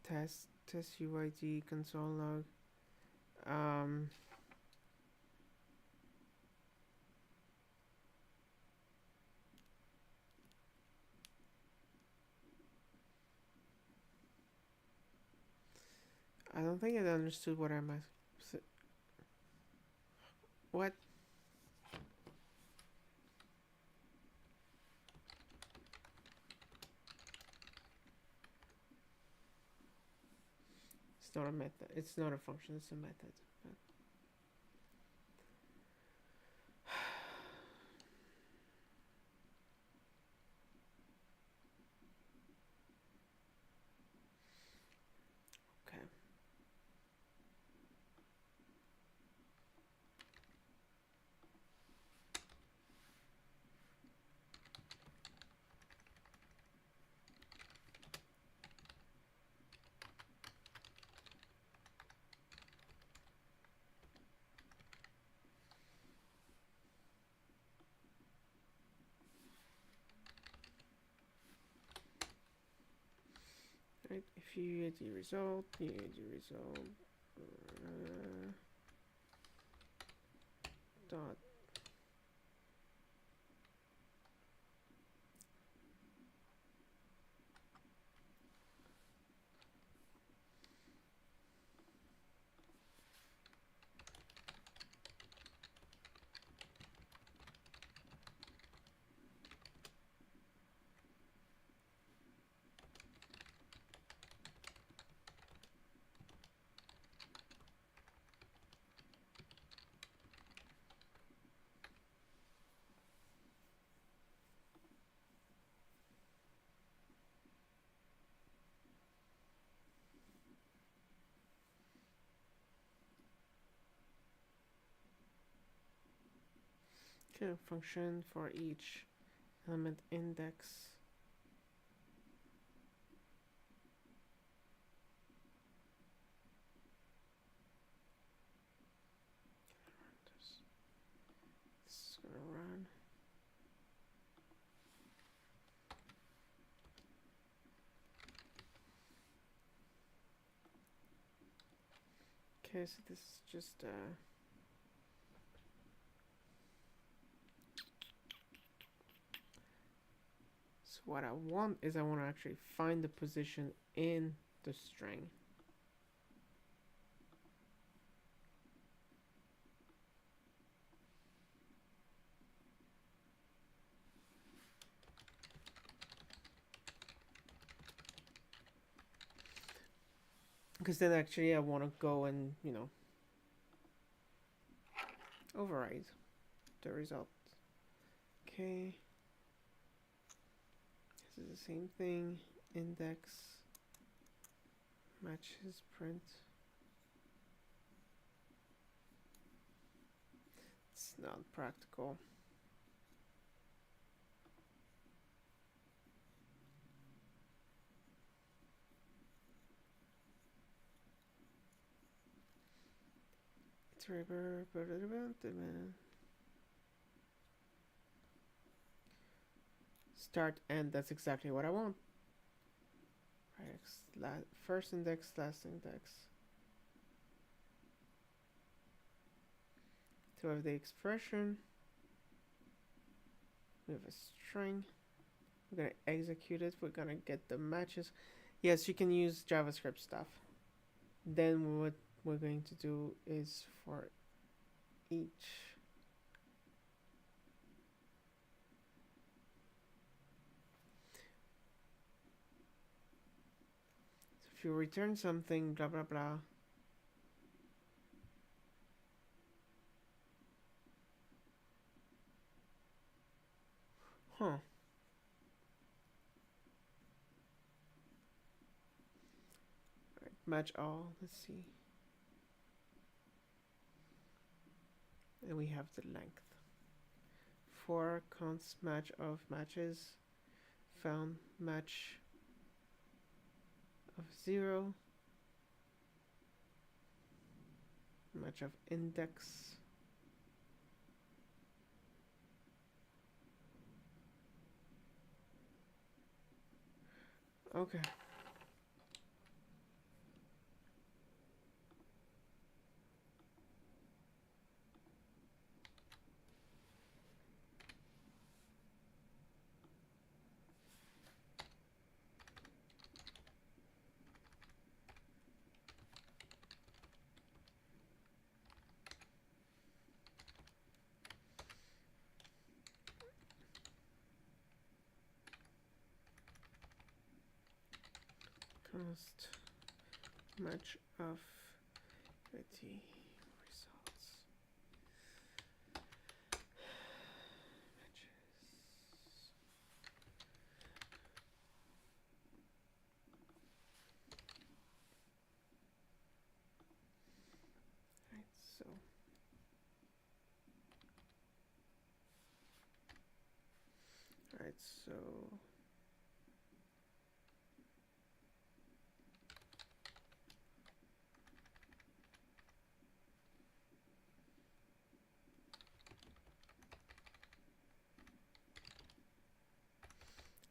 Speaker 1: Test UID console log. I don't think I understood what I'm. What? It's not a method. It's not a function. It's a method. But okay. Right. If you get the result, dot. Okay, function for each element index. This is gonna run. Okay, so this is just so what I want is I want to actually find the position in the string. Because then actually I want to go and, override the result. Okay. This is the same thing. Index matches print. It's not practical. Start end, that's exactly what I want. Right, first index, last index. To have the expression, we have a string. We're gonna execute it. We're gonna get the matches. Yes, you can use JavaScript stuff. Then what we're going to do is for each if you return something, blah blah blah. Huh. Right, match all. Let's see. And we have the length. For const match of matches, found match of 0, match of index, okay. Const match of IT results. Matches. Right, so alright, so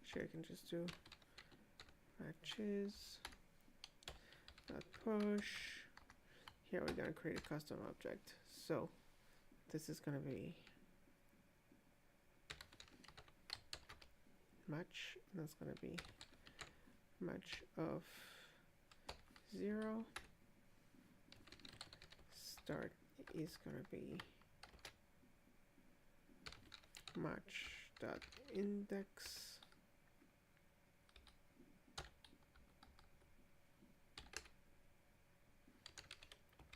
Speaker 1: sure I can just do matches dot push. Here we're gonna create a custom object. So this is gonna be match, and that's gonna be match of 0. Start is gonna be match dot index.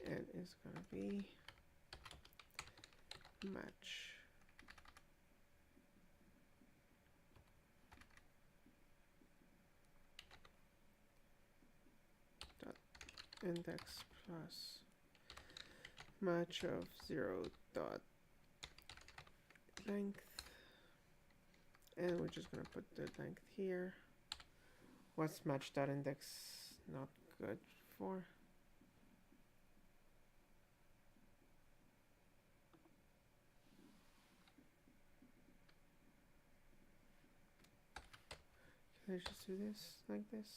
Speaker 1: And is gonna be match dot index plus match of 0 dot length, and we're just gonna put the length here. What's match dot index not good for? Can I just do this like this?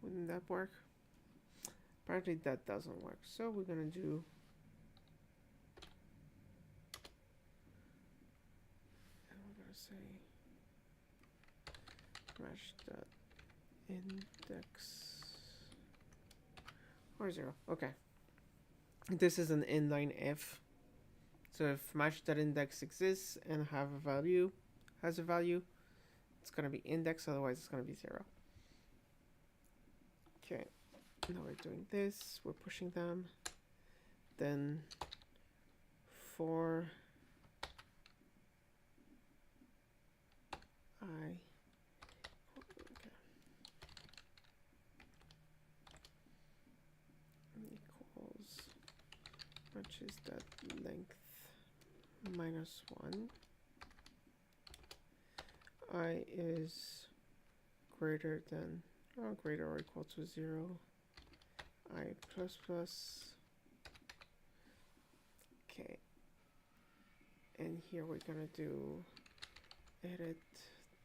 Speaker 1: Wouldn't that work? Apparently that doesn't work. So we're gonna do say match dot index or 0. Okay. This is an inline if. So if match dot index exists and has a value, it's gonna be index, otherwise it's gonna be 0. Okay. Now we're doing this, we're pushing them. Then for I equals matches that length minus 1. I is greater than or greater or equal to 0. I plus plus. Okay. And here we're gonna do edit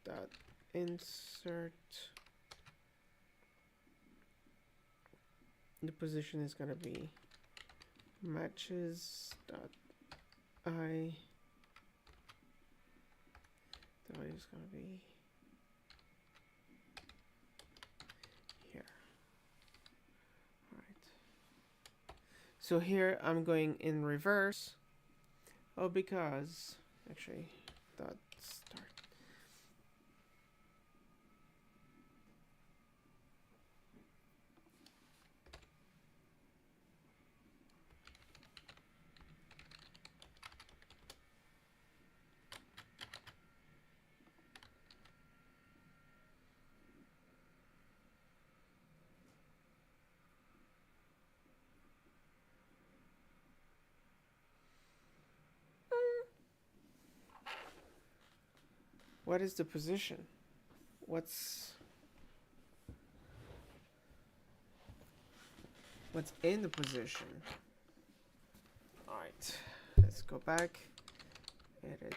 Speaker 1: dot insert. The position is gonna be matches dot I. The value is gonna be here. All right. So here I'm going in reverse. Oh, because actually dot start. What is the position? What's in the position? All right, let's go back, edit.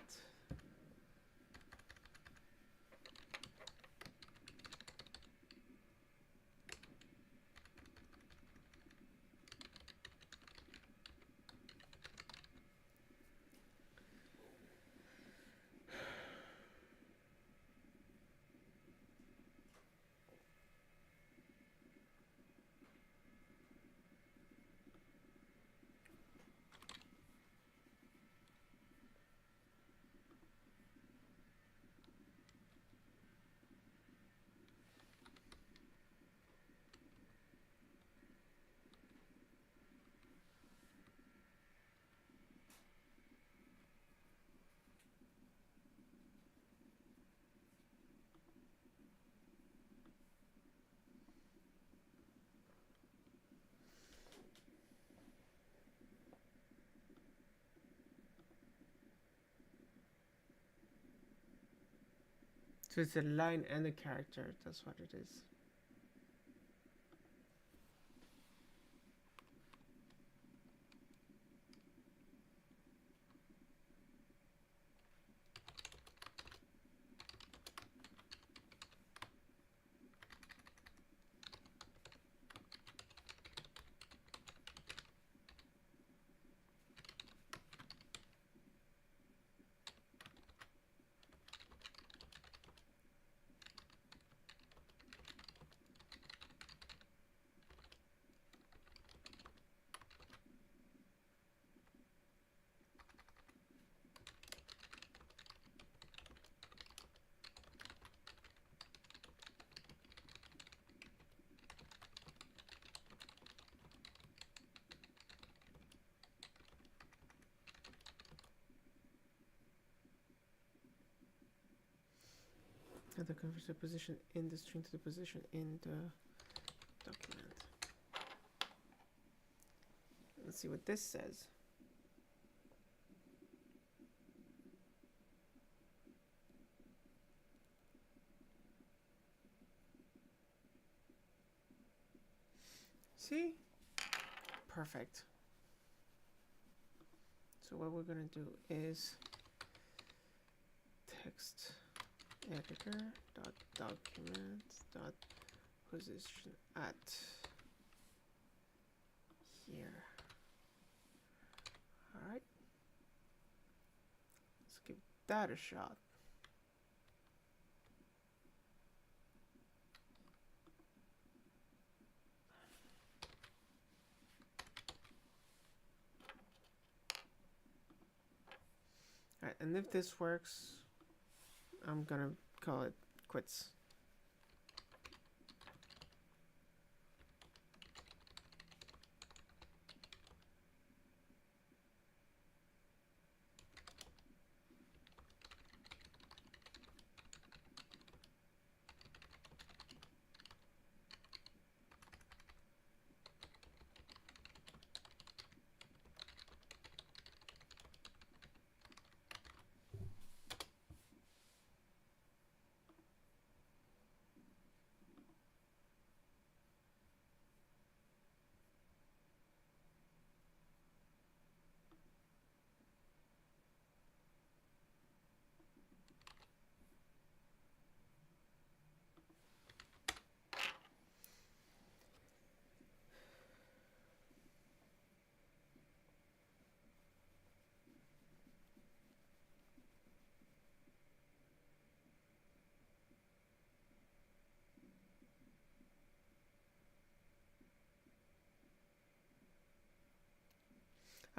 Speaker 1: So it's a line and a character. That's what it is. And the converts the position in the string to the position in the document. Let's see what this says. See? Perfect. So what we're gonna do is text editor dot document dot position at here. All right, let's give that a shot. All right, and if this works, I'm gonna call it quits.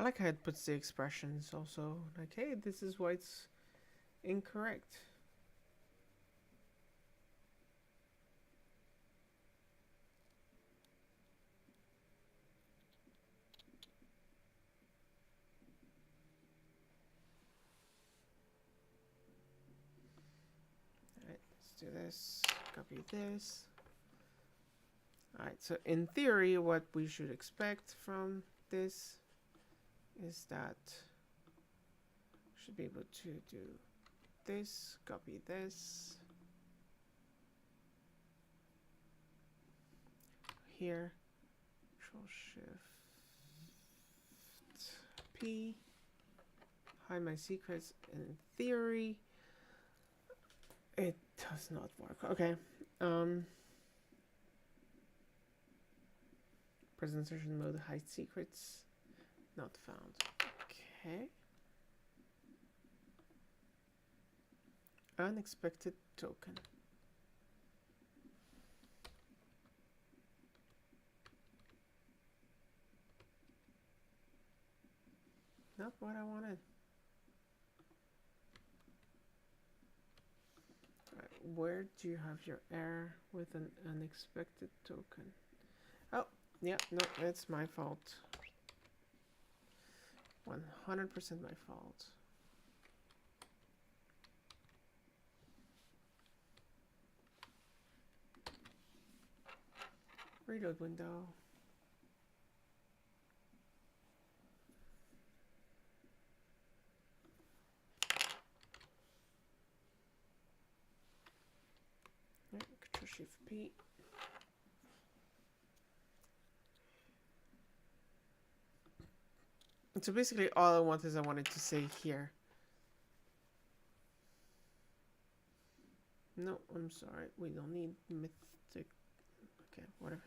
Speaker 1: I like how it puts the expressions also. Like, hey, this is why it's incorrect. Alright, let's do this. Copy this. Alright, so in theory, what we should expect from this is that we should be able to do this, copy this here, Control Shift P, hide my secrets. In theory, it does not work. Okay. Presentation mode, hide secrets, not found. Okay. Unexpected token. Not what I wanted. Right, where do you have your error with an unexpected token? Oh, yeah, no, it's my fault. 100% my fault. Reload window. Right, Control Shift P. So basically all I want is I wanted to say here. No, I'm sorry. We don't need mythic. Okay, whatever.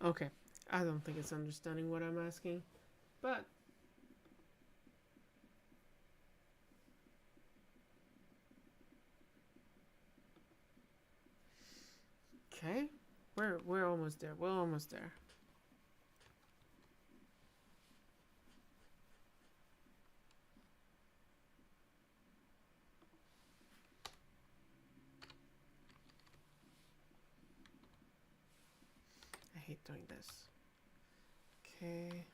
Speaker 1: Okay, I don't think it's understanding what I'm asking, but okay, we're almost there. We're almost there. I hate doing this. Okay.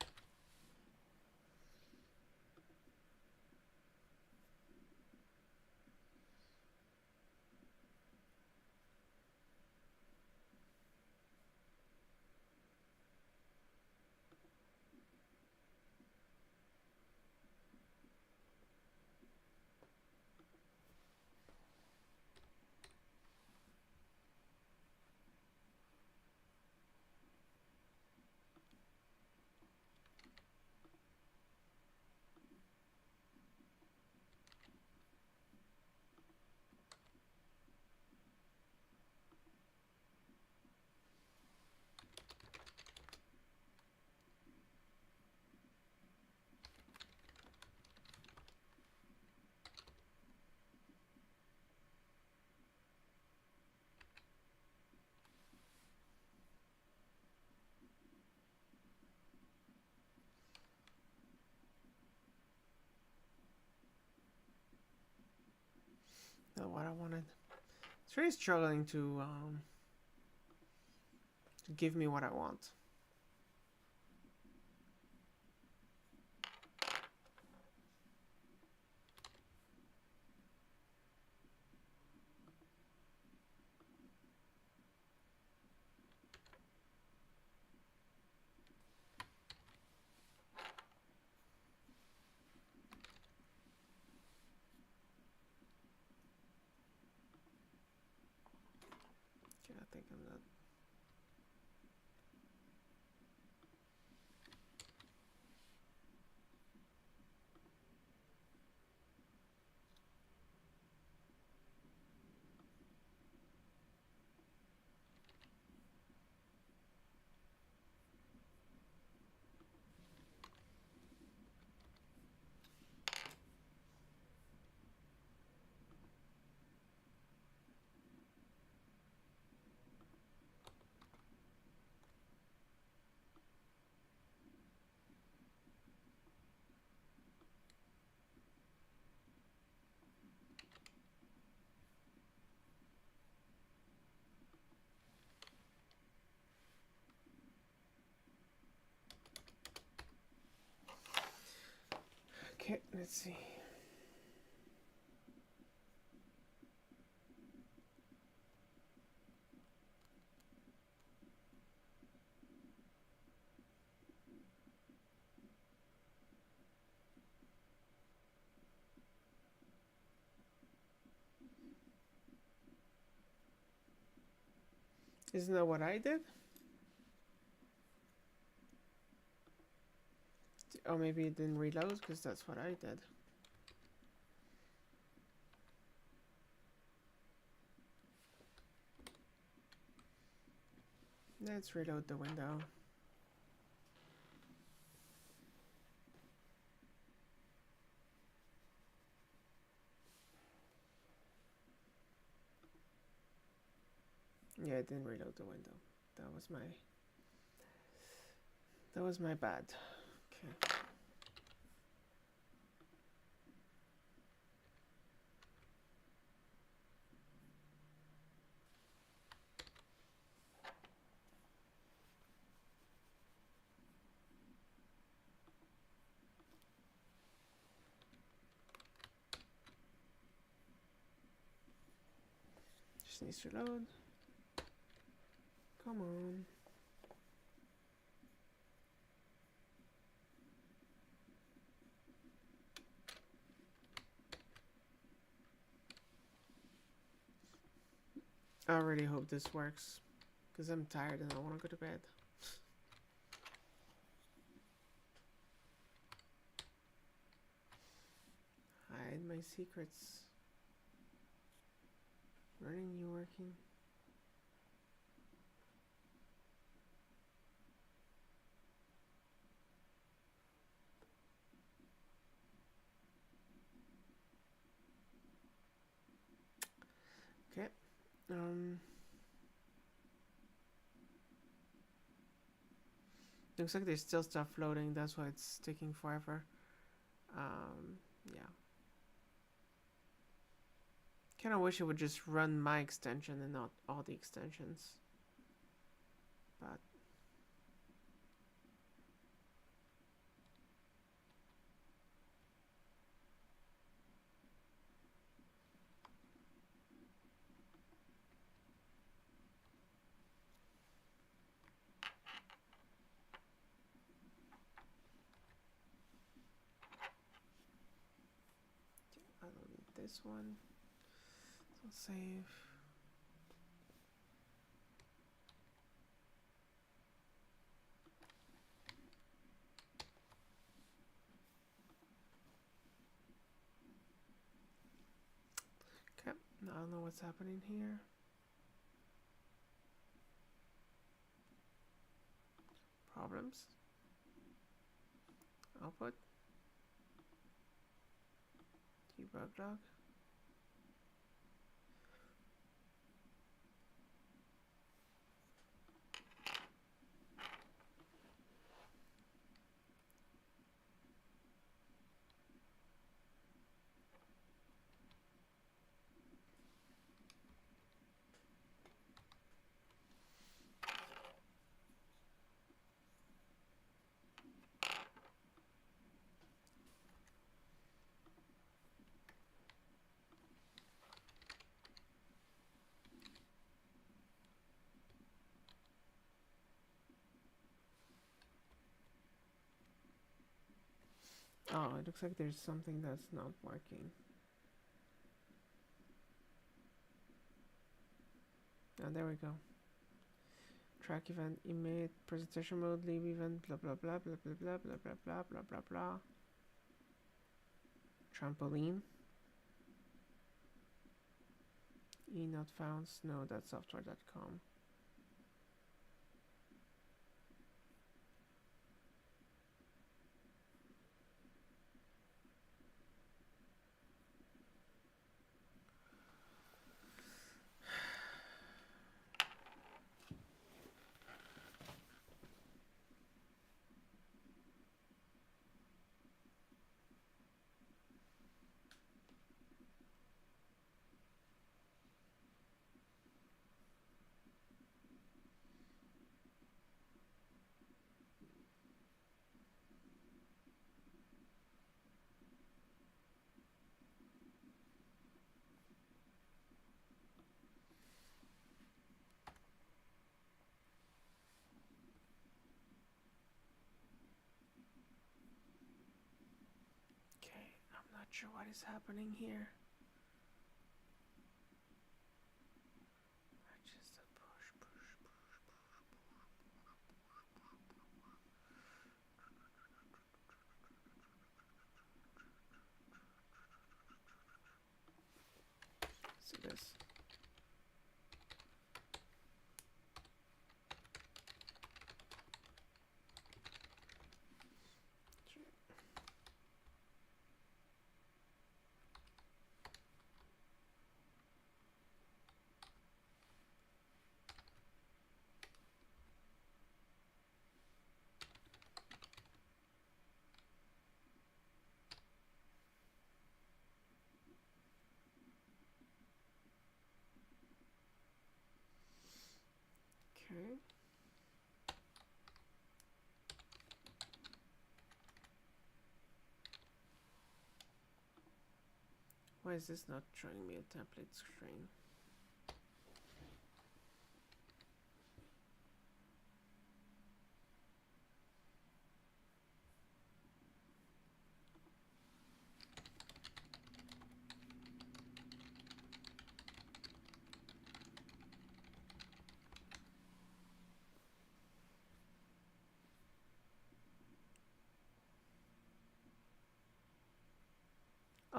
Speaker 1: Not what I wanted. It's really struggling to give me what I want. think I'm not. Okay, let's see. Isn't that what I did? Oh, maybe it didn't reload because that's what I did. Let's reload the window. Yeah, it didn't reload the window. That was my bad. Okay. Just needs to load. Come on. I really hope this works because I'm tired and I want to go to bed. Hide my secrets. Running, you working? Okay. Looks like there's still stuff loading. That's why it's taking forever. Yeah. Kind of wish it would just run my extension and not all the extensions. But I don't need this one. So save. Okay, now I don't know what's happening here. Problems. Output. Debug log. Oh, it looks like there's something that's not working. Oh, there we go. Track event, emit, presentation mode, leave event, blah blah blah blah blah blah blah blah blah blah blah blah. Trampoline. E not found, snow.software.com. Not sure what is happening here. Just a push. See this. Okay. Why is this not showing me a template screen?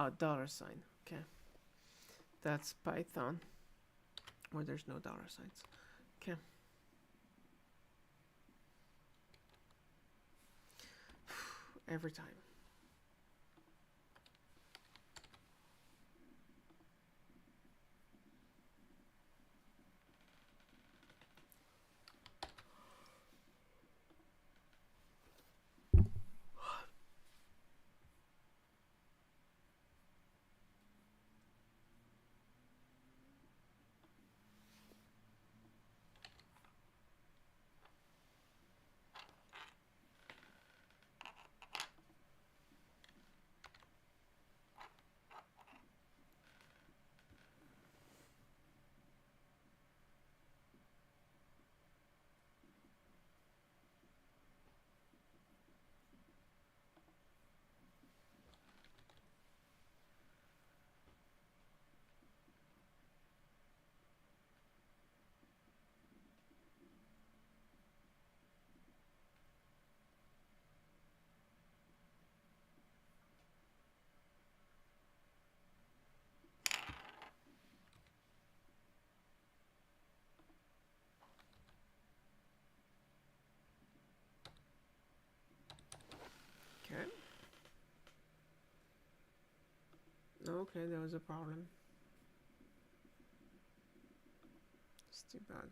Speaker 1: Oh, $sign. Okay. That's Python, where there's no $signs. Okay. Every time. Okay. Okay, there was a problem. Let's debug.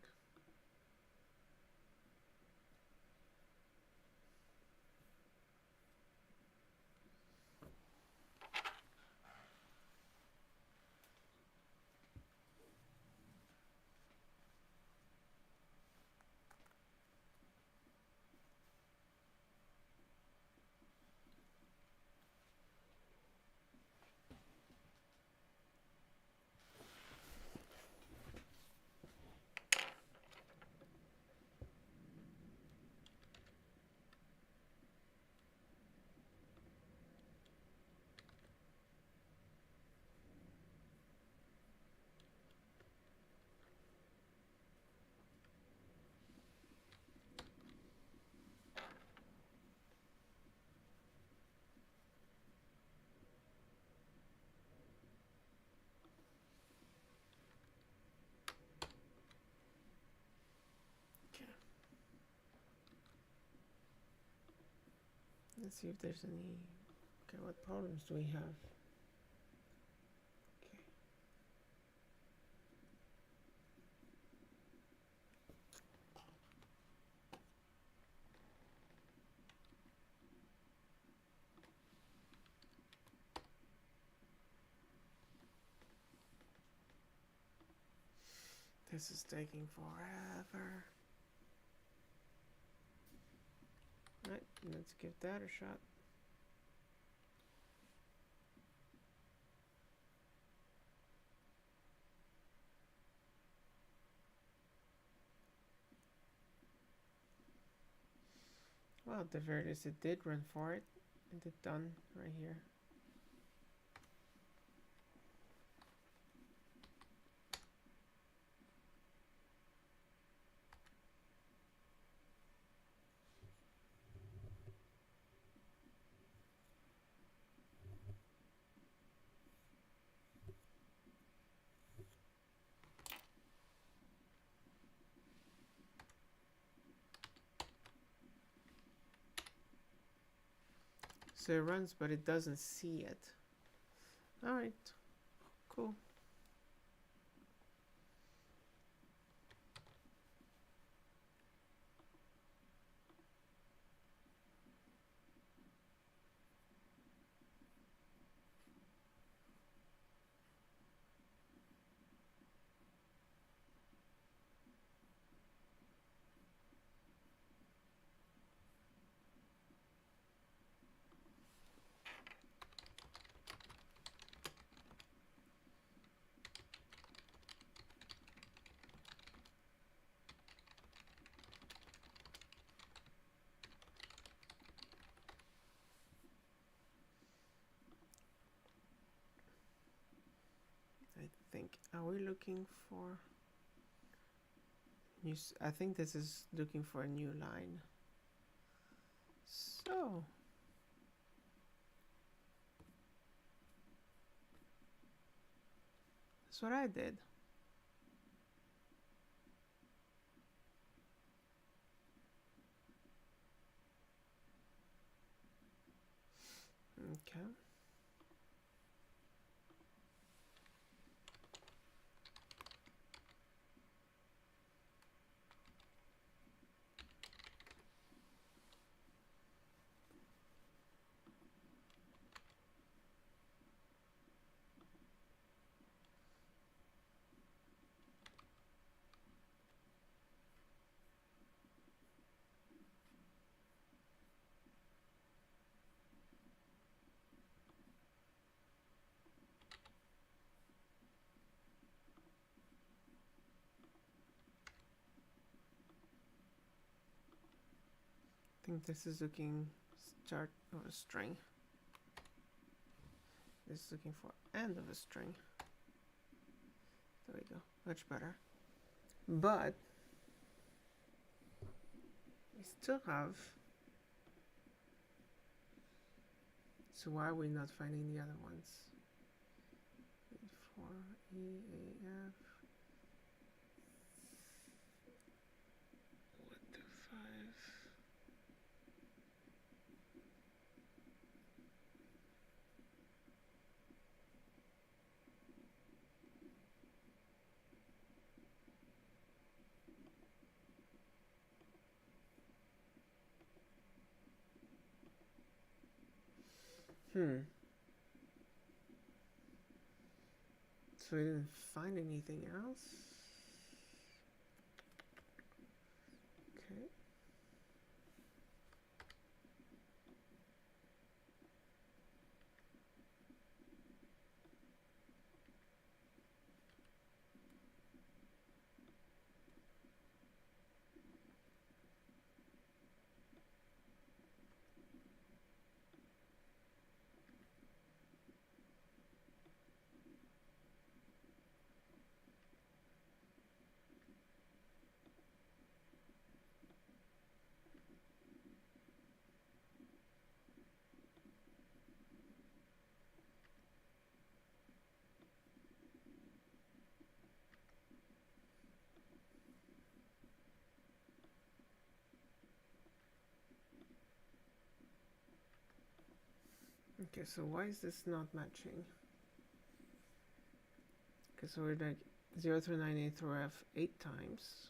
Speaker 1: Let's see if there's any. Okay, what problems do we have? Okay. This is taking forever. Right, let's give that a shot. Well, at the very least it did run for it. It did done right here. So it runs, but it doesn't see it. Alright, cool. Are we looking for new? I think this is looking for a new line. So that's what I did. Okay. I think this is looking start of a string. This is looking for end of a string. There we go, much better. But we still have. So why are we not finding the other ones? 4 E A F. What the 5? So we didn't find anything else. Okay. Okay, so why is this not matching? Okay, so we're like 0 through 9, A through F 8 times.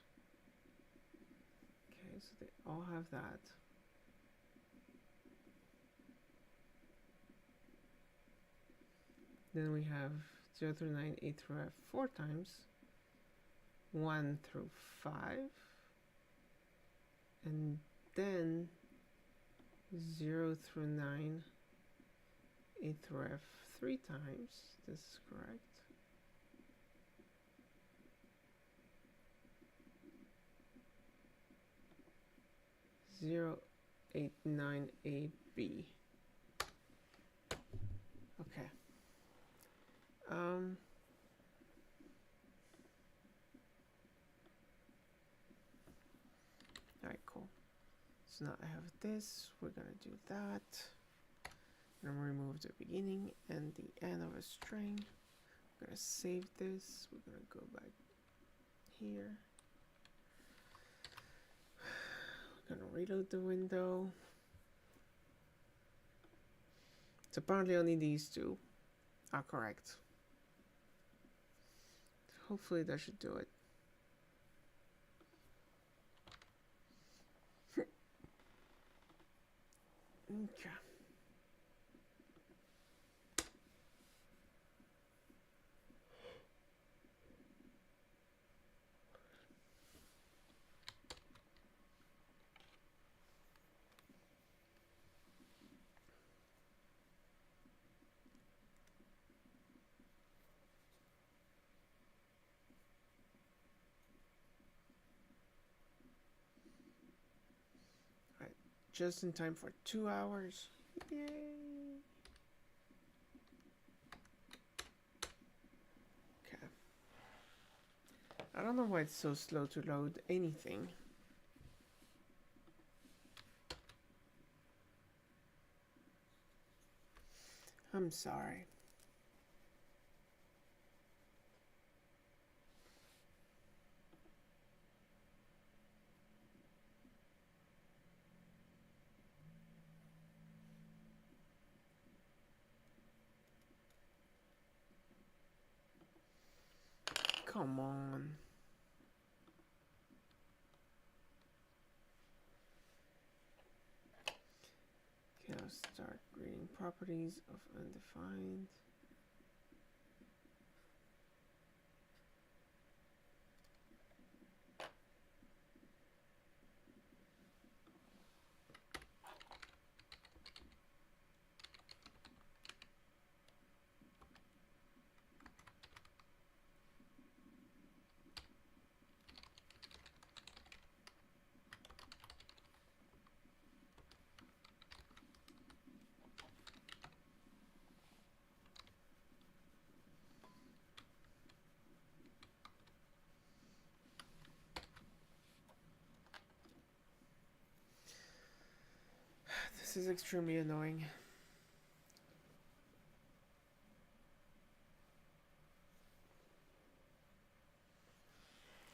Speaker 1: Okay, so they all have that. Then we have 0 through 9, A through F 4 times. 1 through 5. And then 0 through 9, A through F 3 times. This is correct. 0, 8, 9, A, B. Okay. Alright, cool. So now I have this. We're gonna do that. I'm gonna remove the beginning and the end of a string. We're gonna save this. We're gonna go back here. We're gonna reload the window. So apparently only these two are correct. Hopefully that should do it. Okay. Just in time for 2 hours. Yay! Okay. I don't know why it's so slow to load anything. I'm sorry. Come on. Okay, I'll start reading properties of undefined. This is extremely annoying.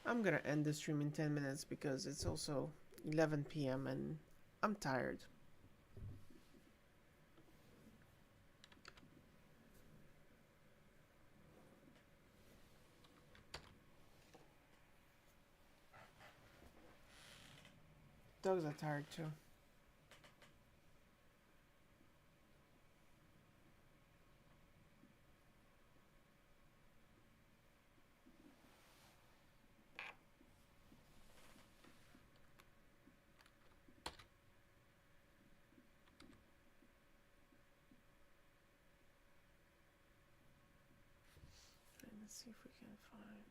Speaker 1: I'm gonna end the stream in 10 minutes because it's also 11 p.m. and I'm tired. Dogs are tired too. Let's see if we can find.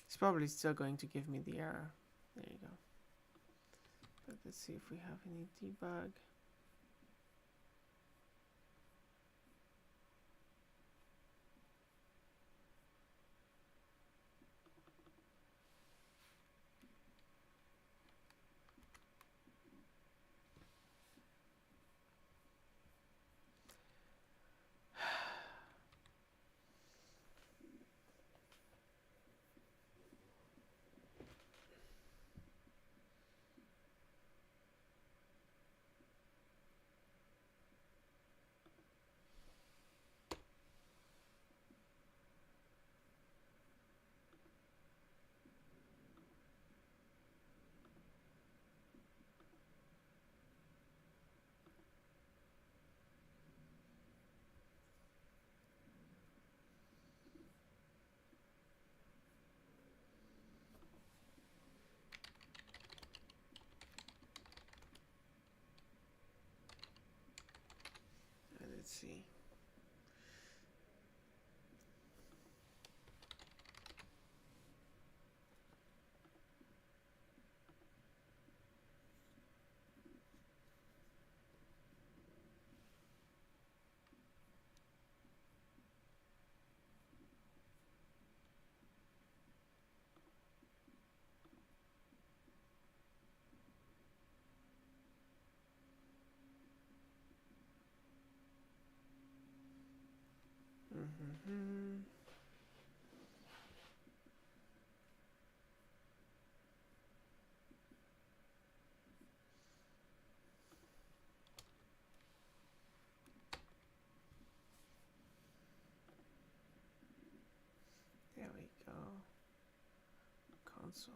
Speaker 1: It's probably still going to give me the error. There you go. But let's see if we have any debug. let's see. There we go. Console.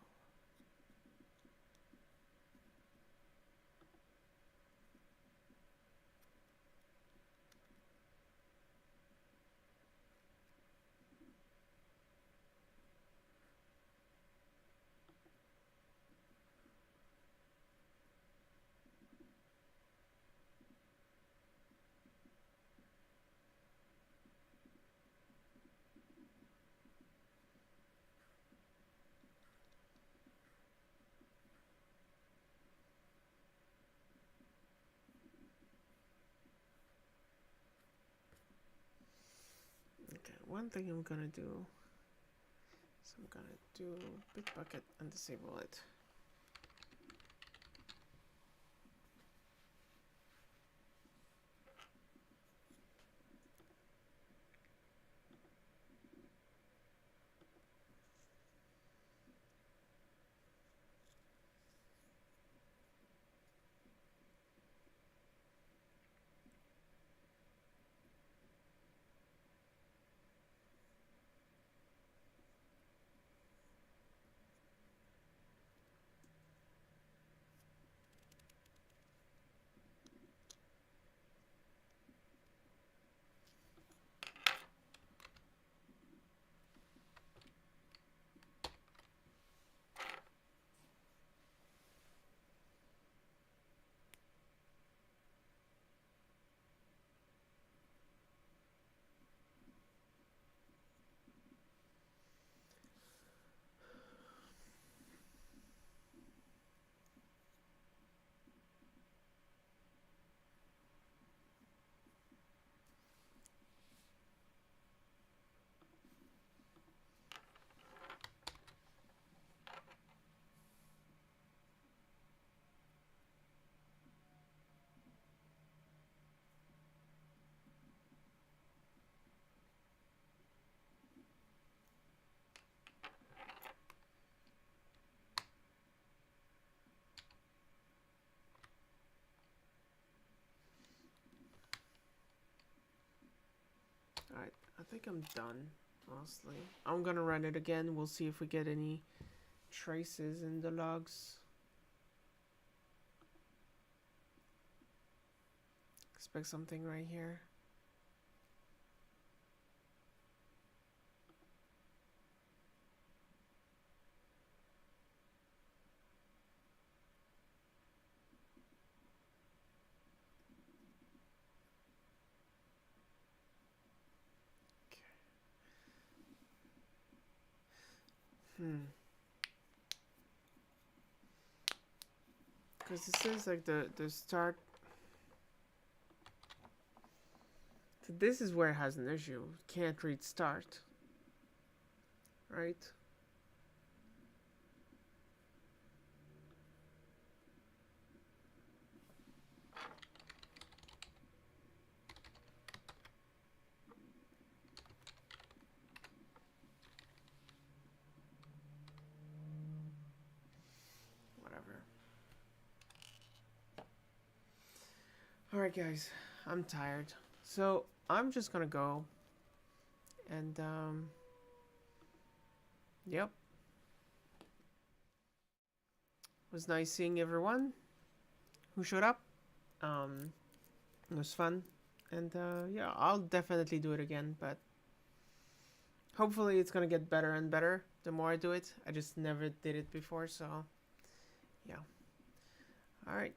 Speaker 1: Okay, one thing I'm gonna do is I'm gonna do Bitbucket and disable it. Alright, I think I'm done, honestly. I'm gonna run it again. We'll see if we get any traces in the logs. Expect something right here. Because this is like the start. So this is where it has an issue. Can't read start. Right? Alright guys, I'm tired. So I'm just gonna go. And yep. It was nice seeing everyone who showed up. It was fun. And yeah, I'll definitely do it again, but hopefully it's gonna get better and better the more I do it. I just never did it before, so yeah. Alright.